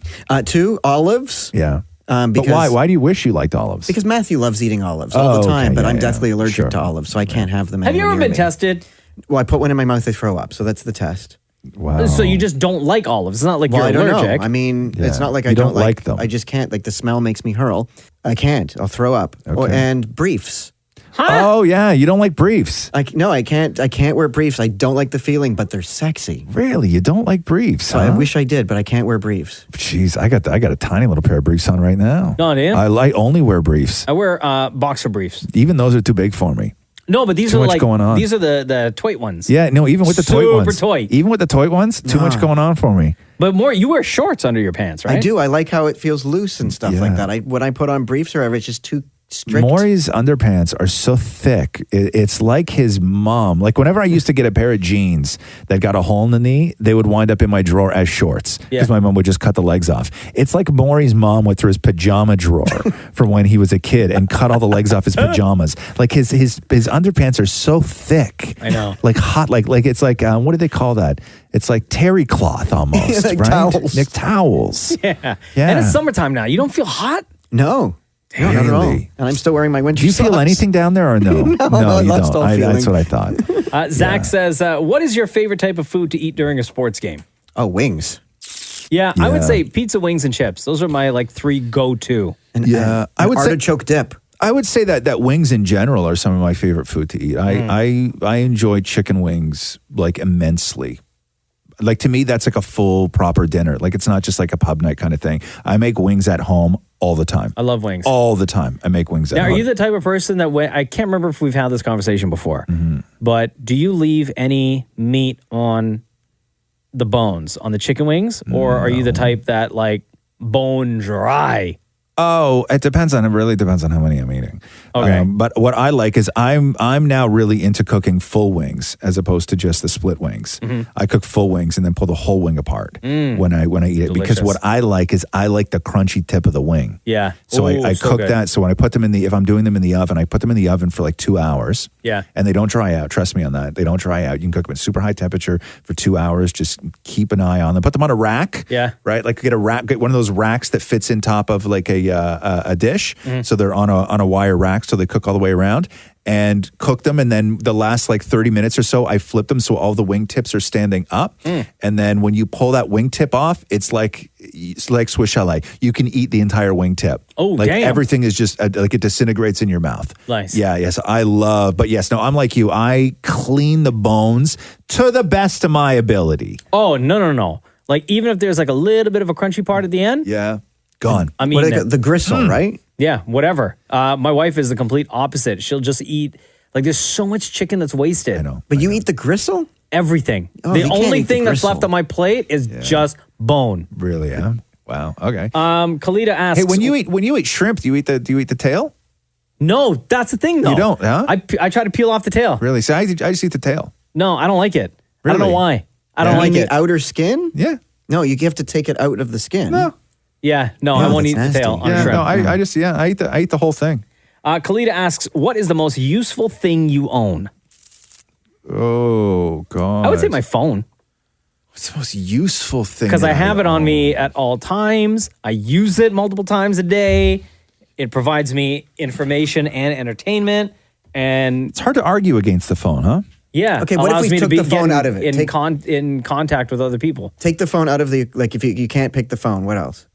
2 olives. Yeah. Because, but why? Why do you wish you liked olives? Because Matthew loves eating olives all the time, okay, but yeah, I'm yeah, deathly allergic sure. to olives, so I can't have them. Have you anywhere ever near been me. tested? Well, I put one in my mouth, I throw up, so that's the test. Wow. So you just don't like olives. It's not like Well, you're I don't allergic. know. I mean, Yeah. it's not like You I don't don't like them. I just can't. Like the smell makes me hurl. I can't. I'll throw up. And briefs. Oh yeah, you don't like briefs. No, I can't. I can't wear briefs. I don't like the feeling, but they're sexy. Really, you don't like briefs? I huh? wish I did, but I can't wear briefs. Jeez, I got a tiny little pair of briefs on right now. No, do you? I only wear briefs. I wear boxer briefs. Even those are too big for me. No, but these Too are much like going on. these are the toy ones. Yeah, no, even with the toy ones. Super toy. Even with the toy ones, too much going on for me. But more, you wear shorts under your pants, right? I do. I like how it feels loose and stuff like that. When I put on briefs or whatever, it's just too strict. Maurie's underpants are so thick. It's like his mom. Like whenever I used to get a pair of jeans that got a hole in the knee, they would wind up in my drawer as shorts because my mom would just cut the legs off. It's like Maurie's mom went through his pajama drawer from when he was a kid and cut all the legs off his pajamas. Like his underpants are so thick. I know. Like hot. Like it's like what do they call that? It's like terry cloth almost, Like right? towels. Like towels. Yeah. Yeah. And it's summertime now. You don't feel hot? No. Damn. Not at all. Really? And I'm still wearing my winter Do you feel socks. anything down there or no? No, you lost don't. all feeling. That's what I thought. Zach says, what is your favorite type of food to eat during a sports game? Oh, wings. Yeah, I would Yeah. say pizza, wings, and chips. Those are my like 3 go-to. Yeah, I would say artichoke dip. I would say that wings in general are some of my favorite food to eat. I enjoy chicken wings like immensely. Like to me, that's like a full proper dinner. Like it's not just like a pub night kind of thing. I make wings at home all the time. I love wings. All the time. I make wings at Now, home. are you the type of person that I can't remember if we've had this conversation before, but do you leave any meat on the bones on the chicken wings, or are you the type that like bone dry? Oh, it really depends on how many I'm eating. Okay. But what I like is I'm now really into cooking full wings as opposed to just the split wings. I cook full wings and then pull the whole wing apart when I eat it. Because Delicious. what I like is I like the crunchy tip of the wing. Yeah. So Ooh, I so cook good. that. So when I put them if I'm doing them in the oven, I put them in the oven for like 2 hours. Yeah. And they don't dry out. Trust me on that. They don't dry out. You can cook them at super high temperature for 2 hours. Just keep an eye on them. Put them on a rack. Yeah. Right? Like get one of those racks that fits in top of like a dish. So they're on a wire rack so they cook all the way around. And cook them, and then the last like 30 minutes or so, I flip them so all the wing tips are standing up. And then when you pull that wing tip off, it's like Swiss chalet. You can eat the entire wing tip. Oh, like damn. everything is just like it disintegrates in your mouth. Nice. Yeah, yes, I love. But yes, no, I'm like you. I clean the bones to the best of my ability. Oh, no. Like even if there's like a little bit of a crunchy part at the end. Yeah, gone. I mean, the gristle, right? Yeah, whatever. My wife is the complete opposite. She'll just eat, like there's so much chicken that's wasted. I know. But you eat the gristle? Everything. Oh, the you can't only eat the thing that's gristle. left on my plate is just bone. Really? Yeah. Wow. Okay. Kalita asks, Hey, when you eat shrimp, do you eat the tail? No, that's the thing though. You don't, huh? I try to peel off the tail. Really? So I just eat the tail. No, I don't like it. I don't Really? know why. I don't like the it. outer skin? Yeah. No, you have to take it out of the skin. No. Yeah, no, Oh, I won't eat that's the tail nasty. on Yeah. shrimp. No. I eat the whole thing. Kalita asks, what is the most useful thing you own? Oh God. I would say my phone. What's the most useful thing? Because that I have it on own? me at all times. I use it multiple times a day. It provides me information and entertainment. And It's hard to argue against the phone, huh? yeah, Okay, what if allows we me to took be the phone getting out of it? in contact with other people. Take the phone out of the, like if you can't pick the phone, what else?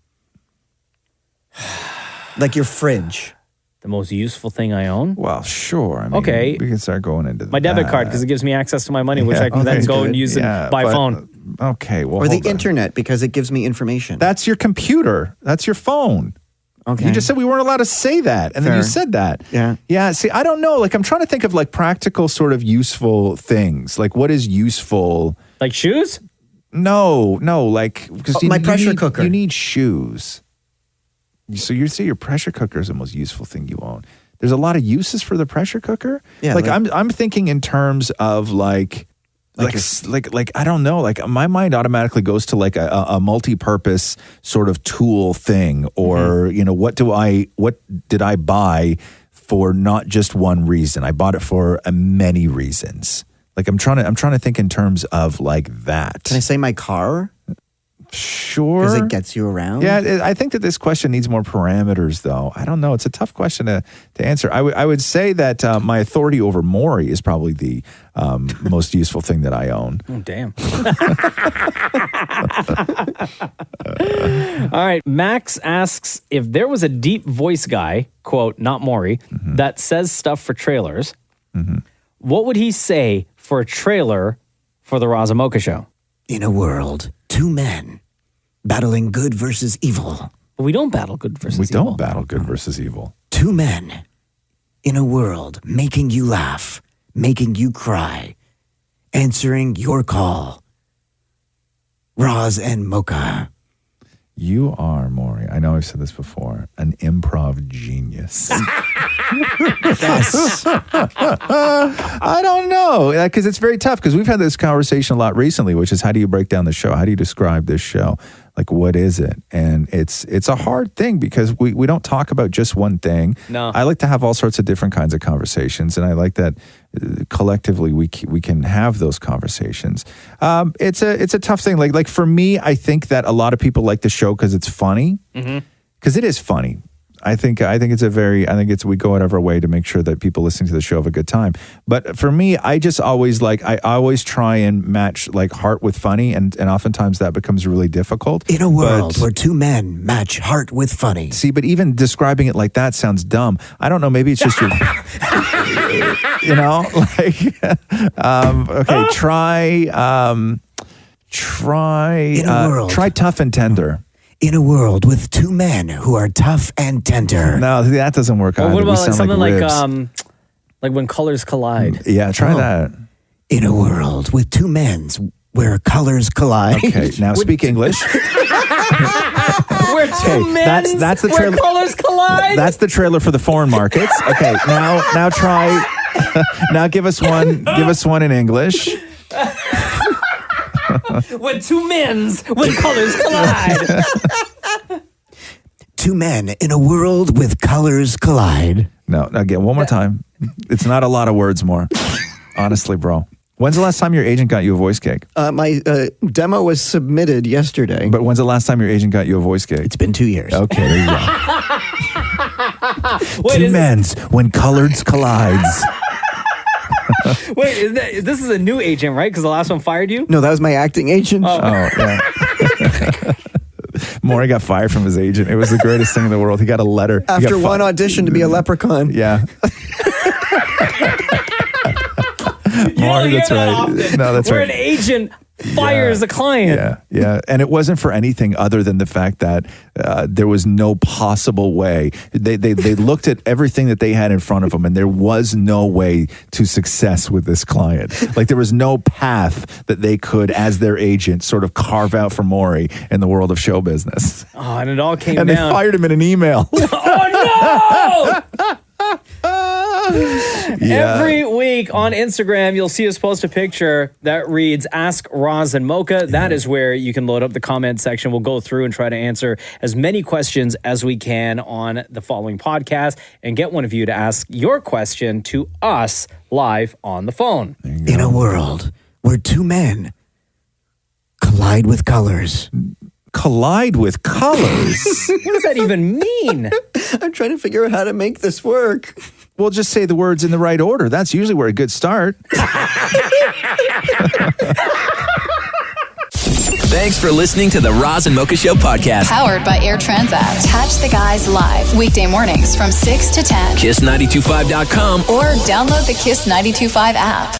Like your fridge. The most useful thing I own? Well, sure. I mean, Okay. we can start going into My debit card, because it gives me access to my money, which I can then go and use it by phone. Okay, well, Or the hold on. internet, because it gives me information. That's your computer. That's your phone. Okay. You just said we weren't allowed to say that, and then you Fair. said that. Yeah. Yeah. See, I don't know. Like, I'm trying to think of like practical, sort of useful things. Like, what is useful? Like shoes? No. Like, because my pressure cooker. You need shoes. So you say your pressure cooker is the most useful thing you own. There's a lot of uses for the pressure cooker. Yeah, Like like- I'm thinking in terms of like Like I don't know. Like my mind automatically goes to like a multi-purpose sort of tool thing, or what did I buy for not just one reason? I bought it for many reasons. Like I'm trying to think in terms of like that. Can I say my car? Sure. Because it gets you around? Yeah, I think that this question needs more parameters, though. I don't know. It's a tough question to answer. I would say that my authority over Maurie is probably the most useful thing that I own. Oh, damn. All right. Max asks, if there was a deep voice guy, quote, not Maurie, that says stuff for trailers, what would he say for a trailer for the Roz Mocha Show? In a world, two men battling good versus evil. We don't battle good versus evil. We don't battle good versus evil. Two men in a world making you laugh, making you cry, answering your call. Roz and Mocha. You are, Maurie, I know I've said this before, an improv genius. Yes. I don't know, because it's very tough, because we've had this conversation a lot recently, which is how do you break down the show? How do you describe this show? Like, what is it? And it's a hard thing because we don't talk about just one thing. No. I like to have all sorts of different kinds of conversations, and I like that collectively we can have those conversations. It's a tough thing. Like for me, I think that a lot of people like the show because it's funny, because it is funny. I think we go out of our way to make sure that people listening to the show have a good time. But for me, I just always I always try and match like heart with funny, and oftentimes that becomes really difficult. In a world where two men match heart with funny. See, but even describing it like that sounds dumb. I don't know. Maybe it's just your, okay. Try tough and tender. In a world with two men who are tough and tender. No, that doesn't work either. What about We sound something ribs. like when colors collide? Yeah, try that. In a world with two men where colors collide. Okay, now speak English. Where two men that's the where trailer. colors collide? That's the trailer for the foreign markets. Okay, now try. Now give us one in English. When two men's when colors collide. Two men in a world with colors collide. No, again, one more time. It's not a lot of words more. Honestly, bro. When's the last time your agent got you a voice gig? My demo was submitted yesterday. But when's the last time your agent got you a voice gig? It's been 2 years. Okay, there you go. Wait, two men's when colors collides. Wait, this is a new agent, right? Because the last one fired you? No, that was my acting agent. Oh, yeah. Maurie got fired from his agent. It was the greatest thing in the world. He got a letter. After one audition to be a leprechaun. Yeah. Maurie, that's right. No, that's Where right. an agent fires a client. Yeah. And it wasn't for anything other than the fact that there was no possible way. They looked at everything that they had in front of them, and there was no way to success with this client. Like there was no path that they could, as their agent, sort of carve out for Maurie in the world of show business. Oh, and it all came and down. they fired him in an email. Oh, no! Yeah. Every week on Instagram, you'll see us post a picture that reads Ask Roz and Mocha. That is where you can load up the comment section. We'll go through and try to answer as many questions as we can on the following podcast and get one of you to ask your question to us live on the phone. In a world where two men collide with colors. Collide with colors? What does that even mean? I'm trying to figure out how to make this work. Well, just say the words in the right order. That's usually where a good start. Thanks for listening to the Roz and Mocha Show podcast. Powered by Air Transat. Catch the guys live weekday mornings from 6 to 10. Kiss925.com Or download the Kiss 92.5 app.